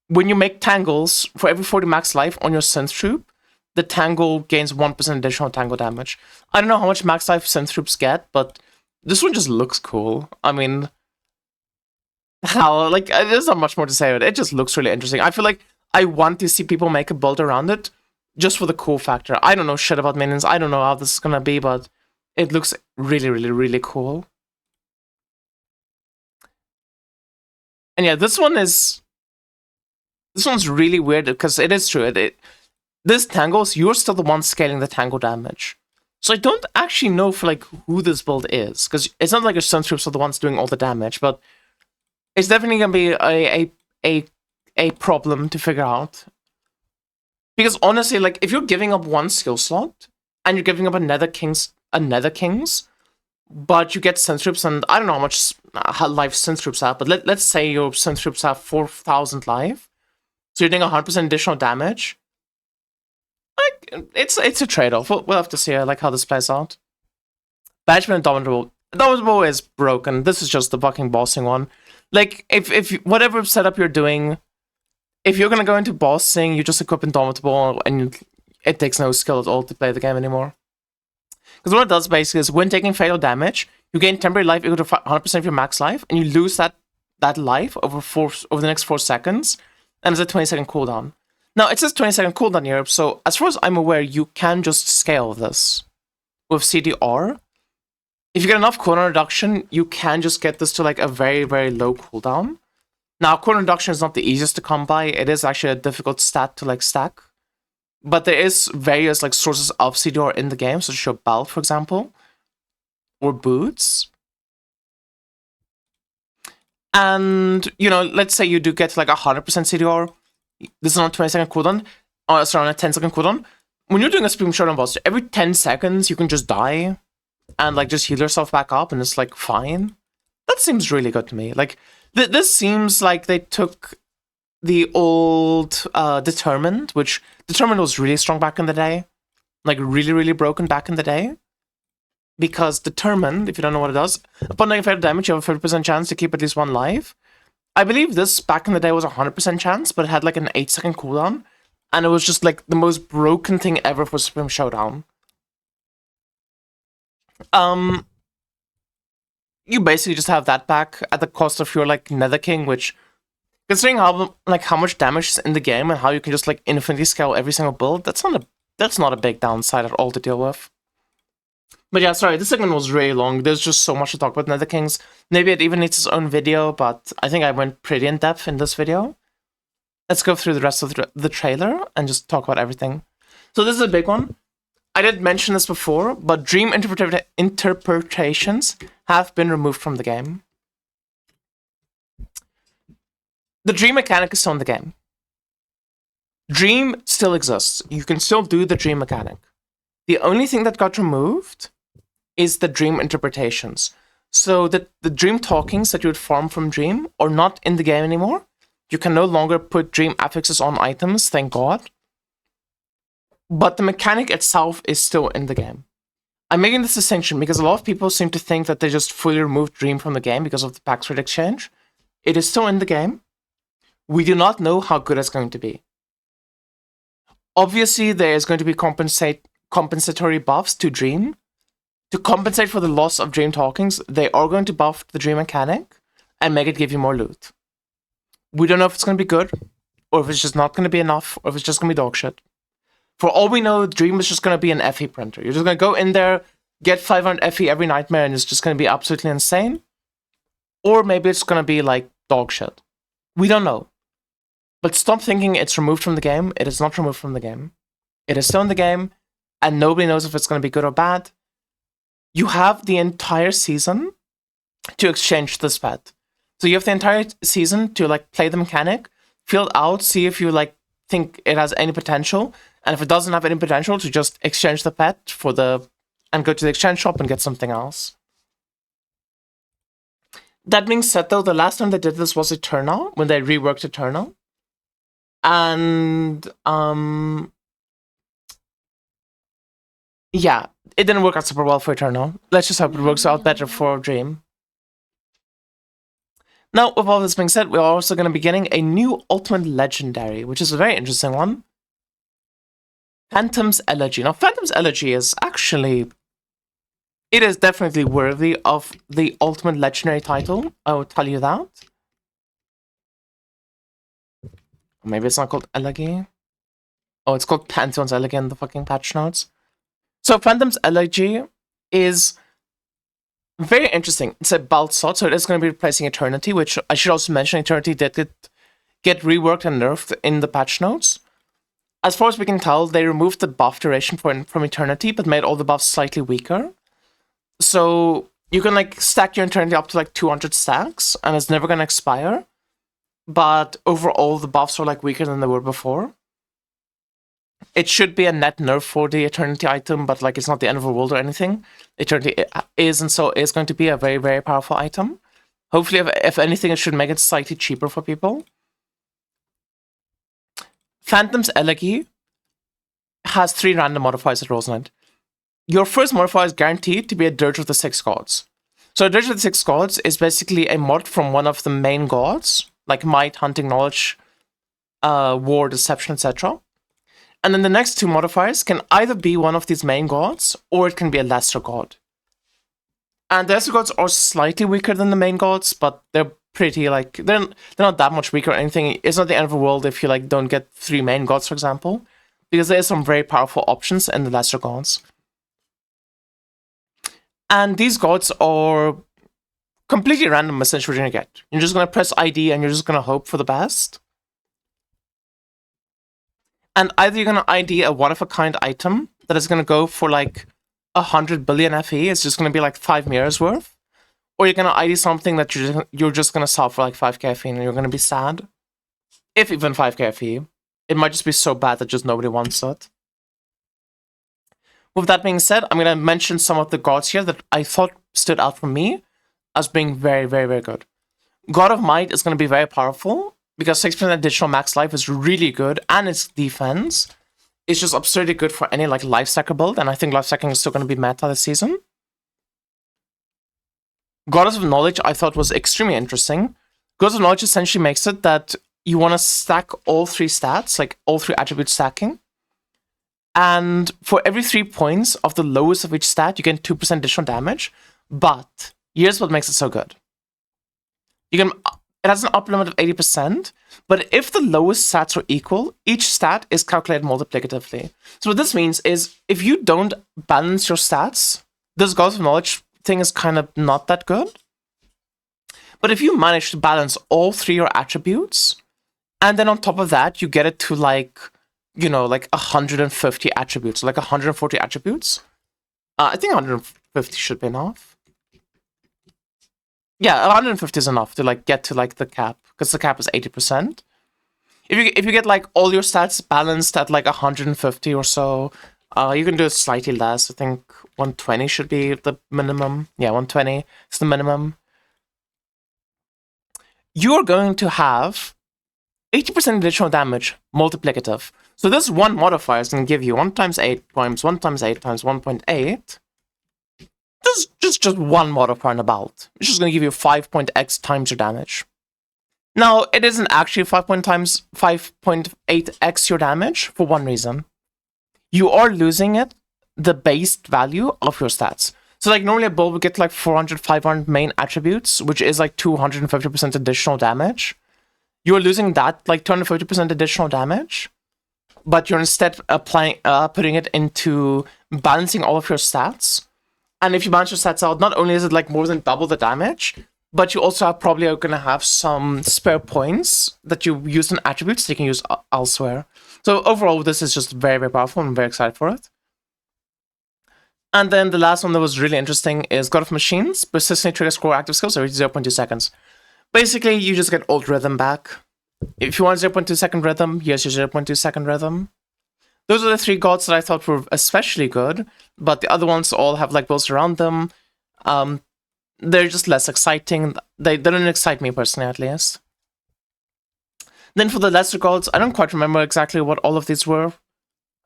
when you make tangles, for every 40 max life on your synth troop, the tangle gains 1% additional tangle damage. I don't know how much max life synth troops get, but this one just looks cool. I mean, like, there's not much more to say about it. It just looks really interesting. I feel like I want to see people make a build around it just for the cool factor. I don't know shit about minions. I don't know how this is gonna be, but it looks really, really, really cool. And yeah, this one's really weird, because it is true. This tangles, you're still the one scaling the tangle damage. So I don't actually know for, like, who this build is, because it's not like your synth troops are the ones doing all the damage, but it's definitely gonna be a problem to figure out. Because honestly, like, if you're giving up 1 skill slot and you're giving up a Nether King's, but you get synth troops, and I don't know how much life synth troops have, but let's say your synth troops have 4,000 life, so you're doing 100% additional damage. Like, it's a trade-off. We'll have to see, like, how this plays out. Banishment Indomitable. Indomitable is broken. This is just the fucking bossing one. Like, if whatever setup you're doing, if you're gonna go into bossing, you just equip Indomitable, and it takes no skill at all to play the game anymore. Because what it does basically is, when taking fatal damage, you gain temporary life equal to 100% of your max life, and you lose that life over the next 4 seconds, and it's a 20-second cooldown. Now, it says 20-second cooldown here, so as far as I'm aware, you can just scale this with CDR. If you get enough cooldown reduction, you can just get this to, like, a very, very low cooldown. Now, core induction is not the easiest to come by. It is actually a difficult stat to like stack. But there is various like sources of CDR in the game, such as your belt, for example, or boots. And, you know, let's say you do get like 100% CDR. This is on a 20-second cooldown. Sorry, on a 10-second cooldown. When you're doing a Supreme Showdown boss, every 10 seconds you can just die and like just heal yourself back up and it's like fine. That seems really good to me. Like, this seems like they took the old Determined, which Determined was really strong back in the day. Like, really, really broken back in the day. Because Determined, if you don't know what it does, upon negative damage, you have a 50% chance to keep at least one life. I believe this back in the day was a 100% chance, but it had like an 8-second cooldown. And it was just like the most broken thing ever for Supreme Showdown. You basically just have that back at the cost of your like Nether King, which, considering how much damage is in the game and how you can just like infinitely scale every single build, that's not a big downside at all to deal with. But yeah, sorry, this segment was really long. There's just so much to talk about Nether Kings. Maybe it even needs its own video, but I think I went pretty in depth in this video. Let's go through the rest of the trailer and just talk about everything. So this is a big one. I did mention this before, but dream interpretations have been removed from the game. The dream mechanic is still in the game. Dream still exists. You can still do the dream mechanic. The only thing that got removed is the dream interpretations. So that the dream talkings that you would farm from dream are not in the game anymore. You can no longer put dream affixes on items, thank God. But the mechanic itself is still in the game. I'm making this distinction because a lot of people seem to think that they just fully removed dream from the game because of the Pax Rate exchange. It is still in the game. We do not know how good it's going to be. Obviously, there is going to be compensatory buffs to dream. To compensate for the loss of dream talkings, they are going to buff the dream mechanic and make it give you more loot. We don't know if it's going to be good, or if it's just not going to be enough, or if it's just going to be dog shit. For all we know, Dream is just going to be an FE printer. You're just going to go in there, get 500 FE every nightmare, and it's just going to be absolutely insane. Or maybe it's going to be like dog shit. We don't know. But stop thinking it's removed from the game. It is not removed from the game. It is still in the game, and nobody knows if it's going to be good or bad. You have the entire season to exchange this pet. So you have the entire season to like play the mechanic, feel it out, see if you like think it has any potential, and if it doesn't have any potential, to just exchange the pet for and go to the exchange shop and get something else. That being said, though, the last time they did this was Eternal, when they reworked Eternal. And yeah, it didn't work out super well for Eternal. Let's just hope it works out better for Dream. Now, with all this being said, we're also going to be getting a new Ultimate Legendary, which is a very interesting one. Phantom's Elegy. Now, Phantom's Elegy is actually... It is definitely worthy of the Ultimate Legendary title, I will tell you that. Maybe it's not called Elegy. Oh, it's called Pantheon's Elegy in the fucking patch notes. So, Phantom's Elegy is... very interesting. It's a belt slot, so it is going to be replacing Eternity, which I should also mention, Eternity did get reworked and nerfed in the patch notes. As far as we can tell, they removed the buff duration from Eternity, but made all the buffs slightly weaker. So you can like stack your Eternity up to like 200 stacks, and it's never going to expire. But overall, the buffs are like weaker than they were before. It should be a net nerf for the Eternity item, but like it's not the end of the world or anything. Eternity is and so is going to be a very, very powerful item. Hopefully, if anything, it should make it slightly cheaper for people. Phantom's Elegy has 3 random modifiers that rolls in it. Your first modifier is guaranteed to be a Dirge of the 6 Gods. So a Dirge of the 6 Gods is basically a mod from one of the main gods, like Might, Hunting, Knowledge, War, Deception, etc. And then the next 2 modifiers can either be one of these main gods, or it can be a lesser god. And the lesser gods are slightly weaker than the main gods, but they're pretty, like, they're not that much weaker or anything. It's not the end of the world if you, like, don't get 3 main gods, for example, because there are some very powerful options in the lesser gods. And these gods are completely random message you're gonna get. You're just gonna press ID and you're just gonna hope for the best. And either you're gonna ID a one-of-a-kind item that is gonna go for like 100 billion FE, it's just gonna be like 5 mirrors worth, or you're gonna ID something that you're just gonna sell for like 5k FE and you're gonna be sad. If even 5k FE. It might just be so bad that just nobody wants it. With that being said, I'm gonna mention some of the gods here that I thought stood out for me as being very, very, very good. God of Might is gonna be very powerful, because 6% additional max life is really good, and its defense is just absurdly good for any like life stacker build, and I think life stacking is still going to be meta this season. Goddess of Knowledge I thought was extremely interesting. Goddess of Knowledge essentially makes it that you want to stack all 3 stats, like all 3 attributes stacking, and for every 3 points of the lowest of each stat, you get 2% additional damage, but here's what makes it so good. It has an upper limit of 80%, but if the lowest stats are equal, each stat is calculated multiplicatively. So what this means is, if you don't balance your stats, this Goddess of Knowledge thing is kind of not that good. But if you manage to balance all 3 your attributes, and then on top of that, you get it to like, you know, like 150 attributes, like 140 attributes. I think 150 should be enough. Yeah, 150 is enough to like get to like the cap, because the cap is 80%. If you get like all your stats balanced at like 150 or so, you can do it slightly less. I think 120 should be the minimum. Yeah, 120 is the minimum. You're going to have 80% additional damage multiplicative. So this one modifier is going to give you 1 times 8 times 1 times 8 times 1.8. Just one modifier in a belt. It's just going to give you 5.x times your damage. Now, it isn't actually 5.8x your damage for one reason. You are losing the base value of your stats. So like normally a build would get like 400, 500 main attributes, which is like 250% additional damage. You're losing that like 250% additional damage, but you're instead putting it into balancing all of your stats. And if you balance your stats out, not only is it like more than double the damage, but you also probably are going to have some spare points that you use in attributes that you can use elsewhere. So overall, this is just very, very powerful. I'm very excited for it. And then the last one that was really interesting is God of Machines. Persistently triggers core active skills every 0.2 seconds. Basically, you just get old rhythm back. If you want 0.2 second rhythm, here's your 0.2 second rhythm. Those are the 3 gods that I thought were especially good, but the other ones all have like builds around them. They're just less exciting. They don't excite me personally, at least. Then for the lesser gods, I don't quite remember exactly what all of these were.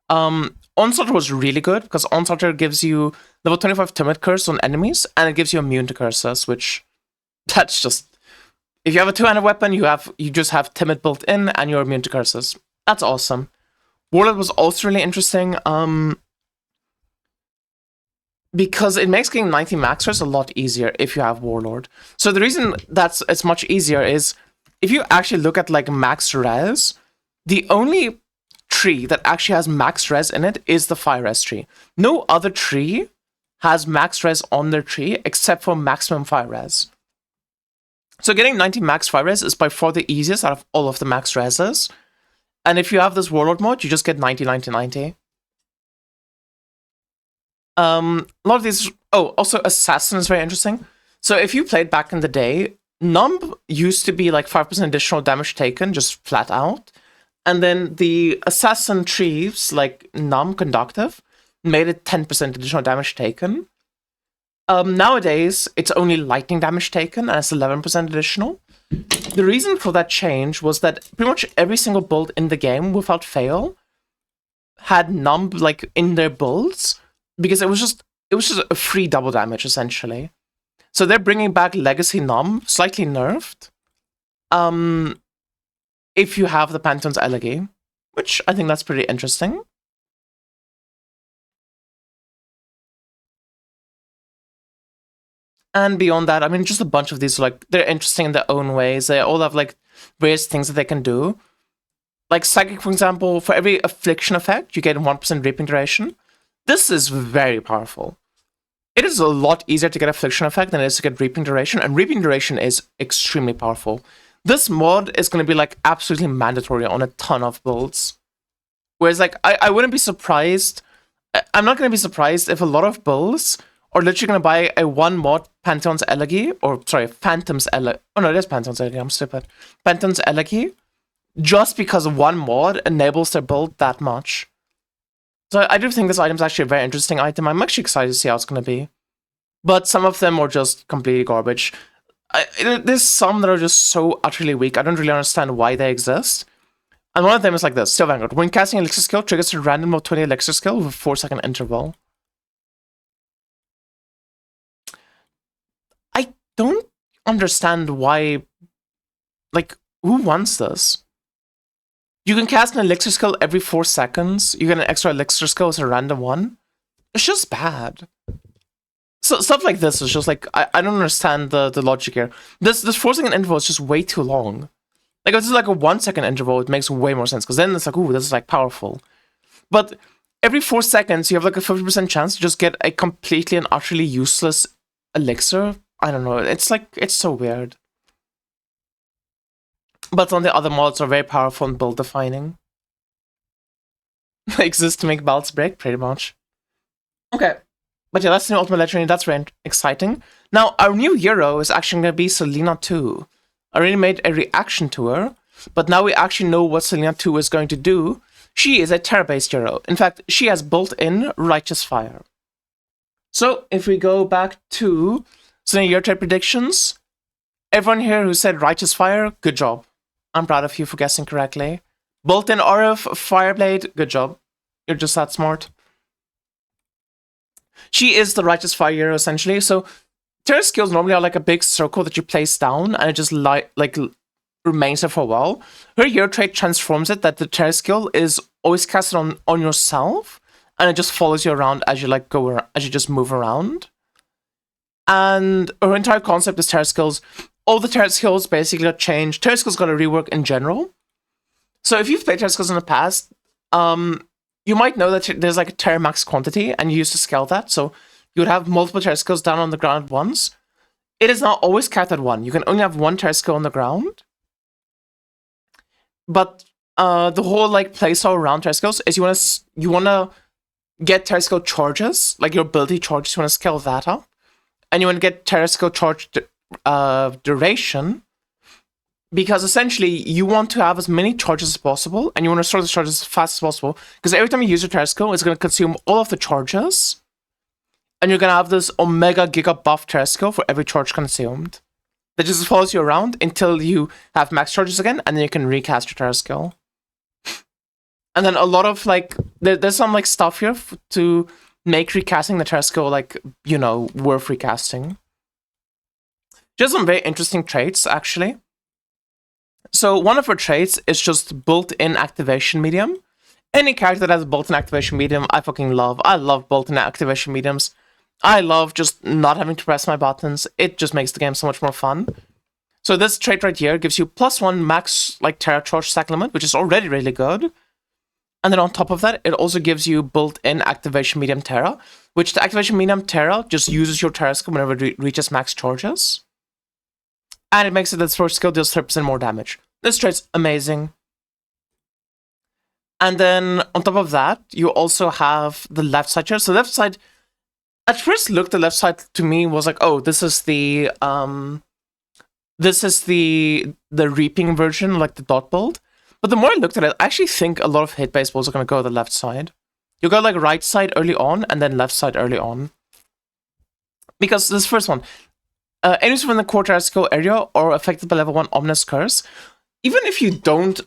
Onslaughter was really good, because Onslaughter gives you level 25 Timid Curse on enemies, and it gives you immune to curses, which, that's just... If you have a 2-handed weapon, you just have Timid built in, and you're immune to curses. That's awesome. Warlord was also really interesting, because it makes getting 90 max res a lot easier if you have Warlord. So the reason it's much easier is, if you actually look at like max res, the only tree that actually has max res in it is the fire res tree. No other tree has max res on their tree except for maximum fire res. So getting 90 max fire res is by far the easiest out of all of the max reses. And if you have this Warlord mode, you just get 90, 90, 90. A lot of these... Oh, also Assassin is very interesting. So if you played back in the day, Numb used to be like 5% additional damage taken, just flat out. And then the Assassin trees, like Numb Conductive, made it 10% additional damage taken. Nowadays, it's only lightning damage taken, and it's 11% additional. The reason for that change was that pretty much every single build in the game, without fail, had Numb like in their builds, because it was just a free double damage essentially. So they're bringing back Legacy Numb, slightly nerfed. If you have the Pantheon's Elegy, which I think that's pretty interesting. And beyond that, I mean, just a bunch of these, like, they're interesting in their own ways. They all have, like, various things that they can do. Like, Psychic, for example, for every Affliction effect, you get 1% Reaping Duration. This is very powerful. It is a lot easier to get Affliction effect than it is to get Reaping Duration, and Reaping Duration is extremely powerful. This mod is going to be like absolutely mandatory on a ton of builds. Whereas like I wouldn't be surprised. I'm not going to be surprised if a lot of builds are literally going to buy a one mod Pantheon's Elegy, or sorry, Phantom's Elegy. Oh no, it is Pantheon's Elegy. I'm stupid. Pantheon's Elegy, just because one mod enables their build that much. So I do think this item is actually a very interesting item. I'm actually excited to see how it's going to be. But some of them are just completely garbage. There's some that are just so utterly weak. I don't really understand why they exist. And one of them is like this. Steel Vanguard. When casting Elixir skill, triggers a random of 20 Elixir skill with a 4-second interval. I don't understand why... Like, who wants this? You can cast an Elixir skill every 4 seconds. You get an extra Elixir skill as a random one. It's just bad. So stuff like this is just like, I don't understand the logic here. This 4-second interval is just way too long. Like, if this is like a 1-second interval, it makes way more sense, because then it's like, ooh, this is like powerful. But every 4 seconds, you have like a 50% chance to just get a completely and utterly useless elixir. I don't know, it's like, it's so weird. But some of the other mods are very powerful and build defining. They exist to make ballots break, pretty much. Okay. But yeah, that's the new Ultimate Legendary, that's very exciting. Now, our new hero is actually going to be Selena 2. I already made a reaction to her, but now we actually know what Selena 2 is going to do. She is a Terra-based hero. In fact, she has built-in Righteous Fire. So, if we go back to Selena year trade predictions, everyone here who said Righteous Fire, good job. I'm proud of you for guessing correctly. Built-in RF Fireblade, good job. You're just that smart. She is the Righteous Fire hero, essentially. So, Terra skills normally are like a big circle that you place down, and it just like remains there for a while. Her hero trait transforms it, that the Terra skill is always casted on yourself, and it just follows you around as you like go around, as you just move around. And her entire concept is Terra skills. All the Terra skills basically got changed. Terra skills got a rework in general. So if you've played Terra skills in the past, you might know that there's like a Terra max quantity, and you used to scale that, so you would have multiple Terra skills down on the ground at once. It is not always capped at one. You can only have one Terra skill on the ground. But the whole like playstyle around Terra skills is you wanna get Terra skill charges, like your ability charges. You wanna scale that up, and you wanna get Terra skill charge duration, because essentially you want to have as many charges as possible, and you want to store the charges as fast as possible, because every time you use your Terra skill, it's going to consume all of the charges, and you're going to have this Omega Giga buff Terra skill for every charge consumed that just follows you around until you have max charges again, and then you can recast your Terra skill. And then a lot of like, there's some like stuff here to make recasting the Terra skill like, you know, worth recasting. Just some very interesting traits, actually. So one of her traits is just built-in activation medium. Any character that has built-in activation medium, I fucking love. I love built-in activation mediums. I love just not having to press my buttons. It just makes the game so much more fun. So this trait right here gives you +1 max like Terra charge stack limit, which is already really good. And then on top of that, it also gives you built-in activation medium Terra, which the activation medium Terra just uses your Terra skill whenever it reaches max charges. And it makes it that its first skill deals 30% more damage. This trait's amazing. And then on top of that, you also have the left side here. So left side, at first look, the left side to me was like, oh, this is the reaping version, like the dot build. But the more I looked at it, I actually think a lot of hit-based builds are going to go to the left side. You go like right side early on, and then left side early on. Because this first one, enemies within the core Terra skill area are affected by level 1 Ominous Curse. Even if you don't,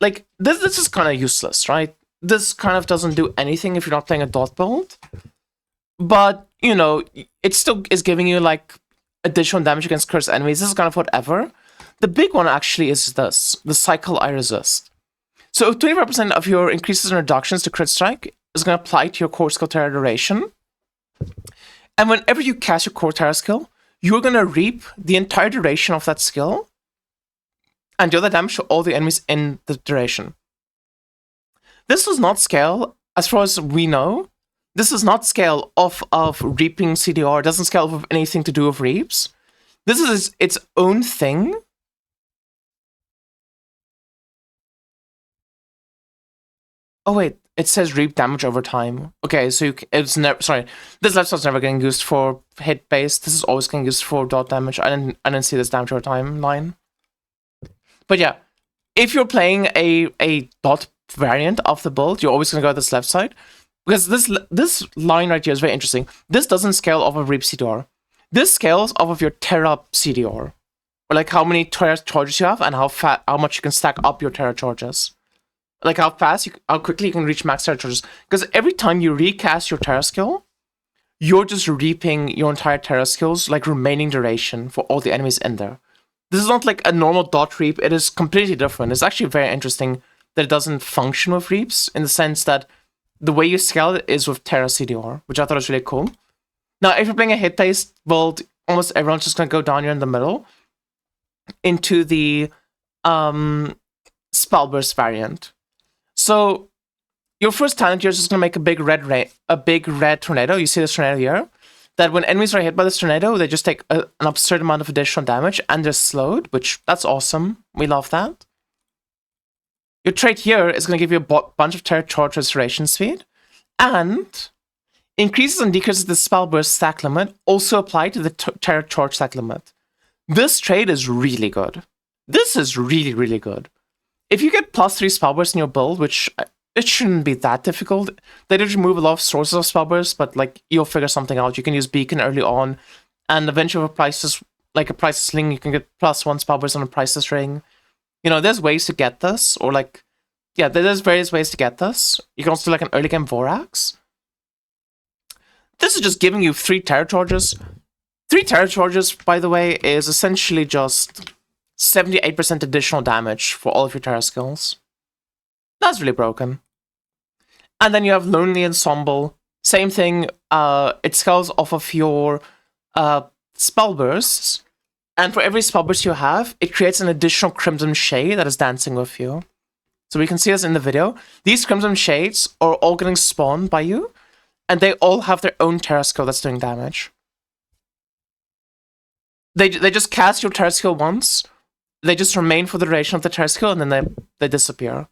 like, this is kind of useless, right? This kind of doesn't do anything if you're not playing a dot build. But, you know, it still is giving you, like, additional damage against cursed enemies. This is kind of whatever. The big one actually is this, the Cycle I Resist. So 25% of your increases and reductions to crit strike is going to apply to your core skill Terra duration. And whenever you cast your core Terra skill, you're going to reap the entire duration of that skill and deal the damage to all the enemies in the duration. This does not scale, as far as we know, This does not scale off of reaping CDR. It doesn't scale off of anything to do with reaps. This is its own thing. Oh wait, it says reap damage over time. Okay, so it's never. Sorry, this lifestyle's never getting used for hit base. This is always getting used for dot damage. I didn't see this damage over time line. But yeah, if you're playing a dot variant of the build, you're always gonna go to this left side because this line right here is very interesting. This doesn't scale off of reap CDR. This scales off of your Terra CDR, or like how many Terra charges you have and how much you can stack up your Terra charges. Like how quickly you can reach max Terra charges. Because every time you recast your Terra skill, you're just reaping your entire Terra skills like remaining duration for all the enemies in there. This is not like a normal dot reap. It is completely different. It's actually very interesting that it doesn't function with reaps in the sense that the way you scale it is with Terra CDR, which I thought was really cool. Now, if you're playing a hit-based build, almost everyone's just going to go down here in the middle into the Spell Burst variant. So, your first talent here is just going to make a big red tornado. You see this tornado here? That when enemies are hit by this tornado, they just take an absurd amount of additional damage and they're slowed, which that's awesome. We love that. Your trait here is going to give you a bunch of Terra Charge Restoration Speed, and increases and decreases the Spell Burst stack limit also apply to the Terra Charge stack limit. This trait is really good. This is really, really good. If you get +3 Spell Burst in your build, which it shouldn't be that difficult. They did remove a lot of sources of Spell Burst, but like you'll figure something out. You can use Beacon early on, and eventually with prices like a Priceless Ring, you can get +1 Spell Burst on a Priceless Ring. You know, there's ways to get this, or like, yeah, there's various ways to get this. You can also do like an early game Vorax. This is just giving you 3 Terra Charges. 3 Terra Charges, by the way, is essentially just 78% additional damage for all of your Terra skills. That's really broken. And then you have Lonely Ensemble. Same thing, it scales off of your spell bursts. And for every spell burst you have, it creates an additional Crimson Shade that is dancing with you. So we can see this in the video. These Crimson Shades are all getting spawned by you, and they all have their own Terra skill that's doing damage. They just cast your Terra skill once, they just remain for the duration of the Terra skill, and then they disappear.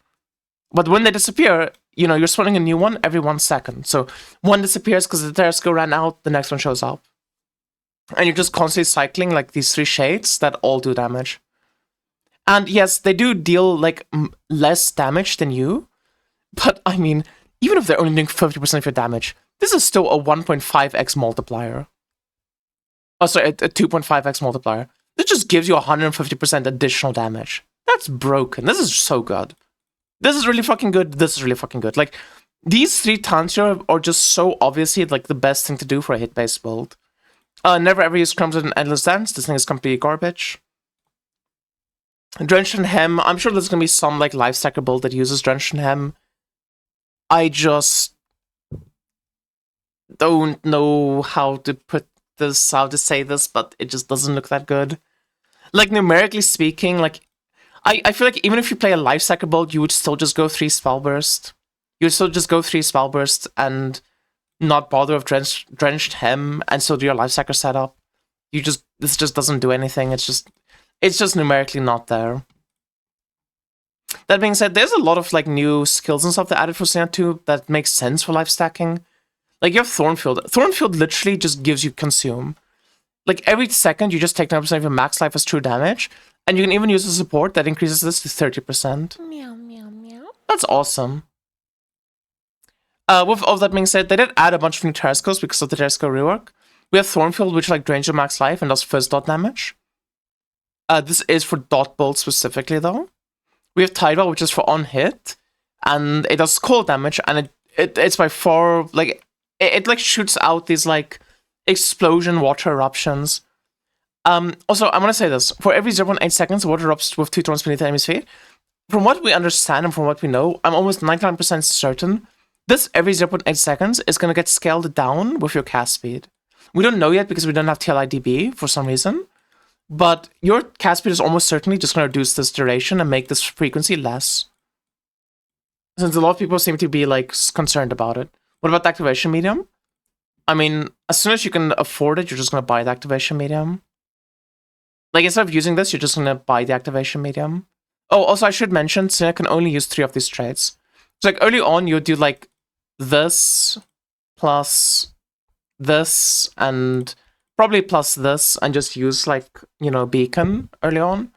But when they disappear, you know, you're spawning a new one every 1 second. So one disappears because the Terra skill ran out, the next one shows up. And you're just constantly cycling like these 3 shades that all do damage. And yes, they do deal like less damage than you. But I mean, even if they're only doing 50% of your damage, this is still a 1.5x multiplier. Oh, sorry, a 2.5x multiplier. This just gives you 150% additional damage. That's broken. This is so good. This is really fucking good. This is really fucking good. Like, these 3 talents here are just so obviously like the best thing to do for a hit-based build. Never ever use Crimson Endless Dance. This thing is completely garbage. Drenched in Hem. I'm sure there's gonna be some like life stacker build that uses Drenched in Hem. I just don't know how to say this, but it just doesn't look that good. Like, numerically speaking, like, I feel like even if you play a life stacker build, you would still just go 3 spell burst. You would still just go 3 spell burst and not bother with drenched hem and still do your life stacker setup. This just doesn't do anything. It's just numerically not there. That being said, there's a lot of like new skills and stuff that added for Cena 2 that makes sense for life stacking. Like, you have Thornfield. Thornfield literally just gives you consume. Like, every second, you just take 9% of your max life as true damage, and you can even use a support that increases this to 30%. Meow, meow, meow. That's awesome. With all that being said, they did add a bunch of new Terra skills because of the Terra skill rework. We have Thornfield, which like drains your max life and does first dot damage. This is for dot build specifically, though. We have Tidal, which is for on hit, and it does cold damage, and it's by far like it like shoots out these like explosion water eruptions. Also, I want to say this: for every 0.8 seconds, water erupts with 2 turns beneath the enemy's feet. From what we understand and from what we know, I'm almost 99% certain this every 0.8 seconds is going to get scaled down with your cast speed. We don't know yet because we don't have TLIDB for some reason, but your cast speed is almost certainly just going to reduce this duration and make this frequency less. Since a lot of people seem to be like concerned about it. What about the activation medium? I mean, as soon as you can afford it, you're just going to buy the activation medium. Like, instead of using this, you're just going to buy the activation medium. Oh, also, I should mention, Sina can only use 3 of these traits. So, like, early on, you would do, like, this plus this and probably plus this and just use, like, you know, beacon early on.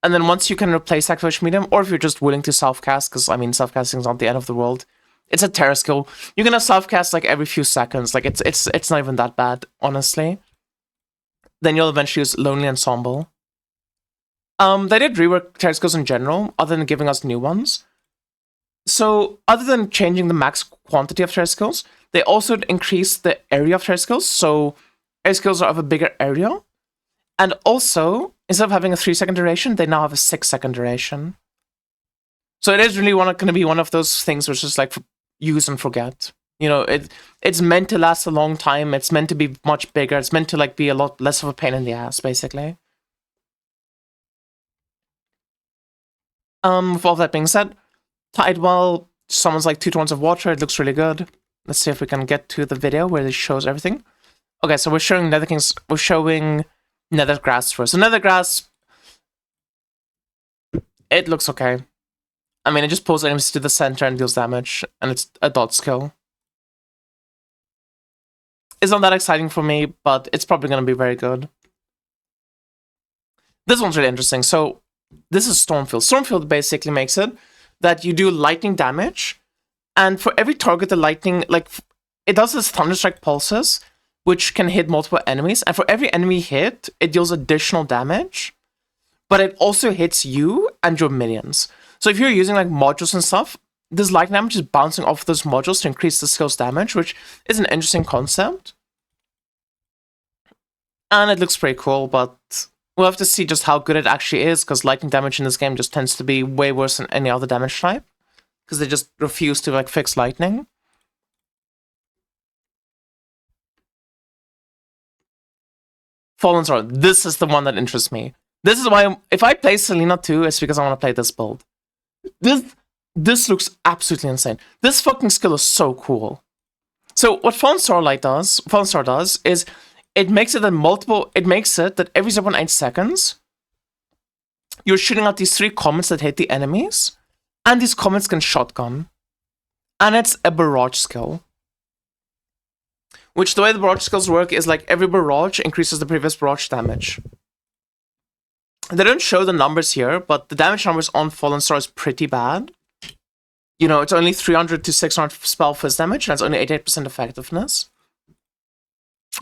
And then once you can replace activation medium, or if you're just willing to self-cast, because, I mean, self-casting is not the end of the world. It's a Terra skill. You can have self-cast, like, every few seconds. Like, it's not even that bad, honestly. Then you'll eventually use Lonely Ensemble. They did rework Terra skills in general, other than giving us new ones. So, other than changing the max quantity of Terra skills, they also increased the area of Terra skills, so area skills are of a bigger area. And also, instead of having a 3-second duration, they now have a 6-second duration. So it is really going to be one of those things which is like use and forget. You know, it's meant to last a long time. It's meant to be much bigger. It's meant to like be a lot less of a pain in the ass, basically. With all that being said, Tidewell summons like 2 tones of water. It looks really good. Let's see if we can get to the video where it shows everything. Okay, so we're showing Nether Kings. We're showing Nethergrass first. So Nethergrass, it looks okay. I mean, it just pulls enemies to the center and deals damage, and it's a dot skill. It's not that exciting for me, but it's probably going to be very good. This one's really interesting. So this is Stormfield. Stormfield basically makes it that you do lightning damage, and for every target the lightning, like, it does this Thunderstrike pulses, which can hit multiple enemies, and for every enemy hit, it deals additional damage, but it also hits you and your minions. So if you're using like modules and stuff, this lightning damage is bouncing off those modules to increase the skill's damage, which is an interesting concept. And it looks pretty cool, but we'll have to see just how good it actually is, because lightning damage in this game just tends to be way worse than any other damage type, because they just refuse to like fix lightning. Fallen Star, this is the one that interests me. This is why, if I play Selena 2, it's because I want to play this build. This looks absolutely insane. This fucking skill is so cool. So what Fallen Star does is it makes it that every 0.8 seconds you're shooting out these 3 comets that hit the enemies, and these comets can shotgun. And it's a barrage skill. Which, the way the barrage skills work is like every barrage increases the previous barrage damage. They don't show the numbers here, but the damage numbers on Fallen Star is pretty bad. You know, it's only 300 to 600 spell fizz damage, and it's only 88% effectiveness.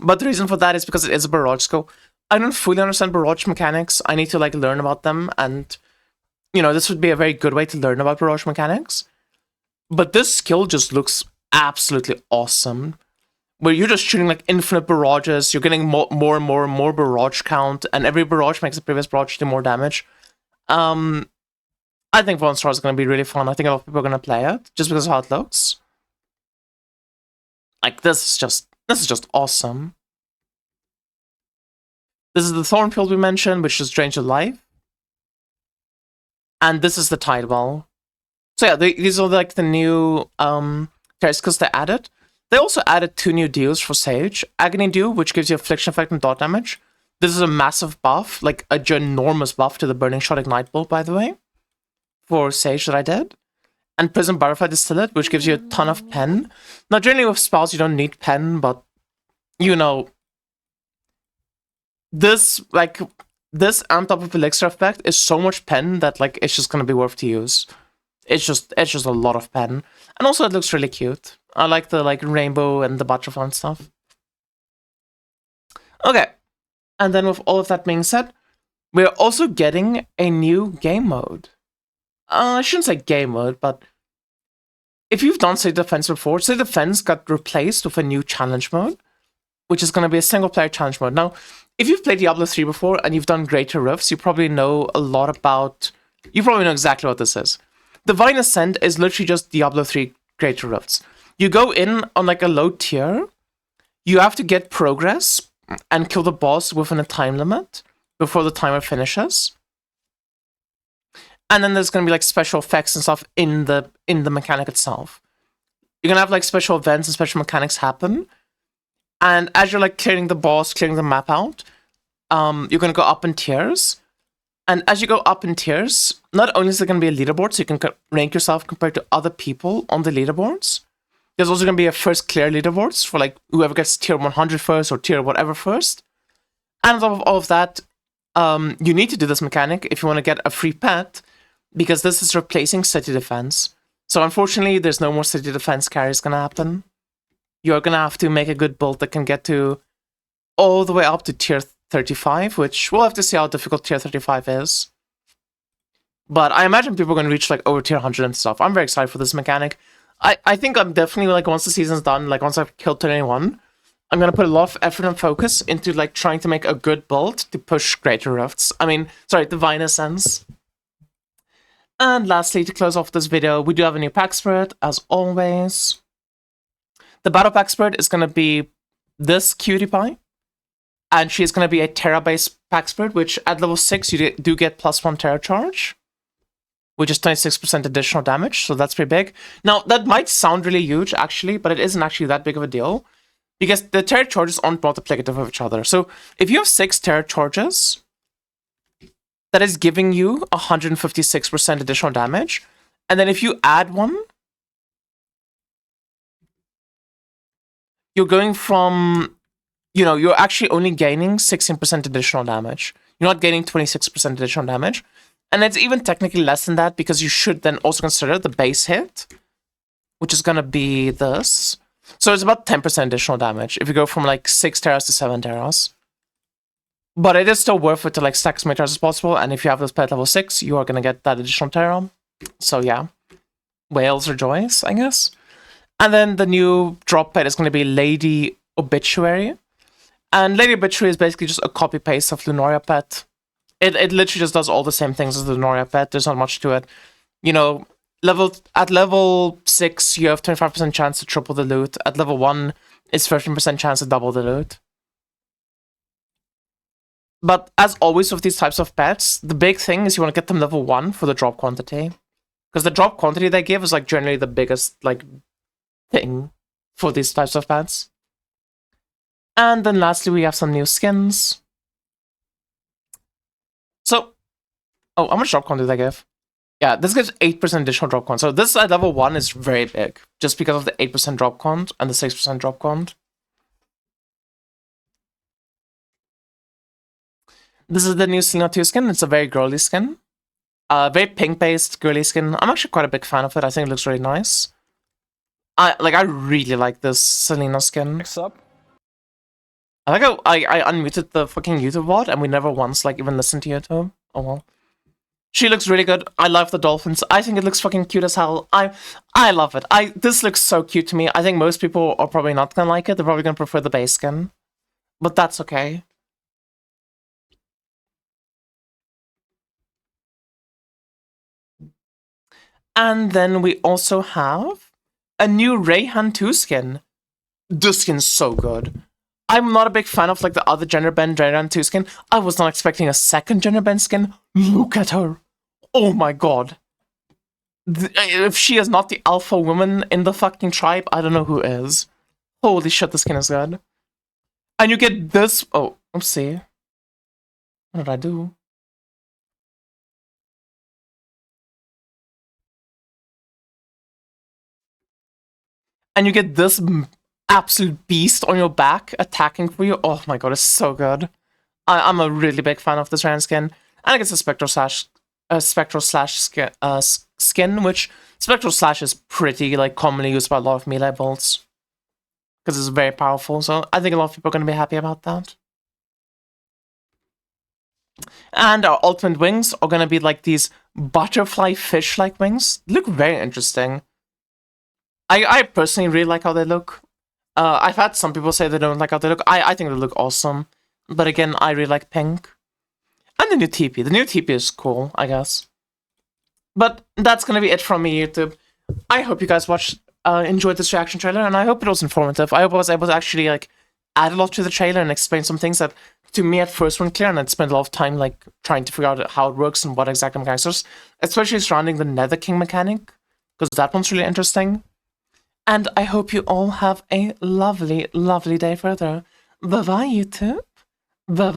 But the reason for that is because it is a barrage skill. I don't fully understand barrage mechanics. I need to like learn about them, and you know, this would be a very good way to learn about barrage mechanics. But this skill just looks absolutely awesome. Where you're just shooting like infinite barrages, you're getting more and more barrage count, and every barrage makes the previous barrage do more damage. I think Fallen Star is going to be really fun. I think a lot of people are going to play it, just because of how it looks. Like, this is just awesome. This is the Thornfield we mentioned, which is Strange of Life. And this is the Tidewell. So yeah, these are like the new Terra skills they added. They also added 2 new deals for Sage. Agony Dew, which gives you Affliction effect and dot damage. This is a massive buff, like a ginormous buff to the Burning Shot Ignite Bolt, by the way, for Sage that I did. And Prism Butterfly Distillate, which gives you a ton of pen. Now, generally with spells, you don't need pen, but, you know, this amped up of Elixir effect is so much pen that, like, it's just gonna be worth to use. It's just a lot of pen. And also, it looks really cute. I like the, like, rainbow and the butterfly and stuff. Okay. And then with all of that being said, we're also getting a new game mode. I shouldn't say game mode, but if you've done City Defense before, City Defense got replaced with a new challenge mode, which is going to be a single-player challenge mode. Now, if you've played Diablo 3 before and you've done Greater Rifts, you probably know a lot about... You probably know exactly what this is. Divine Ascent is literally just Diablo 3 Greater Rifts. You go in on like a low tier, you have to get progress and kill the boss within a time limit before the timer finishes. And then there's going to be like special effects and stuff in the mechanic itself. you're gonna have like special events and special mechanics happen. And as you're like clearing the boss, clearing the map out, you're gonna go up in tiers. And as you go up in tiers, not only is there gonna be a leaderboard, so you can rank yourself compared to other people on the leaderboards. There's also gonna be a first clear leaderboards for like whoever gets tier 100 first or tier whatever first. And on top of all of that, you need to do this mechanic if you want to get a free pet, because this is replacing city defense. So unfortunately, there's no more city defense carries gonna happen. You're gonna have to make a good build that can get to all the way up to tier 35, which we'll have to see how difficult tier 35 is. But I imagine people are gonna reach like over tier 100 and stuff. I'm very excited for this mechanic. I think I'm definitely like, once the season's done, like once I've killed 21, I'm gonna put a lot of effort and focus into like trying to make a good build to push greater rifts. I mean, sorry, divine ascents. And lastly, to close off this video, we do have a new pack spirit, as always. The battle pack spirit is gonna be this cutie pie, and she's gonna be a Terra based pack spirit, which at level 6 you do get +1 Terra charge, which is 26% additional damage, so that's pretty big. Now, that might sound really huge, actually, but it isn't actually that big of a deal, because the Terra charges aren't multiplicative of each other. So, if you have 6 Terra charges, that is giving you 156% additional damage, and then if you add one, you're going from, you're actually only gaining 16% additional damage. You're not gaining 26% additional damage. And it's even technically less than that, because you should then also consider the base hit, which is going to be this. So it's about 10% additional damage if you go from like 6 terras to 7 terras. But it is still worth it to like stack as many terras as possible, and if you have this pet at level 6, you are going to get that additional terra. So yeah, whales rejoice, I guess. And then the new drop pet is going to be Lady Obituary. And Lady Obituary is basically just a copy-paste of Lunoria pet. It literally just does all the same things as the Lunoria pet. There's not much to it. At level 6, you have 25% chance to triple the loot. At level 1, it's 13% chance to double the loot. But as always with these types of pets, the big thing is you want to get them level 1 for the drop quantity. Because the drop quantity they give is like generally the biggest like thing for these types of pets. And then lastly, we have some new skins. So, how much drop quantity did they give? Yeah, this gives 8% additional drop quant. So this at level 1 is very big, just because of the 8% drop quant and the 6% drop quant. This is the new Selena 2 skin. It's a very girly skin. Very pink-based girly skin. I'm actually quite a big fan of it. I think it looks really nice. I really like this Selena skin. Next up. I like how I unmuted the fucking YouTube bot and we never once like even listened to YouTube. Oh well. She looks really good. I love the dolphins. I think it looks fucking cute as hell. I love it. This looks so cute to me. I think most people are probably not gonna like it. They're probably gonna prefer the base skin. But that's okay. And then we also have a new Rayhan 2 skin. This skin's so good. I'm not a big fan of like the other gender bend Rayhan 2 skin. I was not expecting a second gender bend skin. Look at her. Oh my god. If she is not the alpha woman in the fucking tribe, I don't know who is. Holy shit, the skin is good. And you get this. Oh, oopsie. What did I do? And you get this absolute beast on your back attacking for you. Oh my god, it's so good. I'm a really big fan of this Rayhan skin. And I guess a Spectral Slash skin, which Spectral Slash is pretty like commonly used by a lot of melee builds. Because it's very powerful, so I think a lot of people are going to be happy about that. And our ultimate wings are going to be like these butterfly fish-like wings. They look very interesting. I personally really like how they look. I've had some people say they don't like how they look. I think they look awesome. But again, I really like pink. And the new TP. The new TP is cool, I guess. But that's going to be it from me, YouTube. I hope you guys enjoyed this reaction trailer, and I hope it was informative. I hope I was able to actually like add a lot to the trailer and explain some things that to me at first weren't clear, and I'd spent a lot of time like trying to figure out how it works and what exactly mechanics are, especially surrounding the Nether King mechanic, because that one's really interesting. And I hope you all have a lovely, lovely day further. Bye-bye, YouTube. Bye.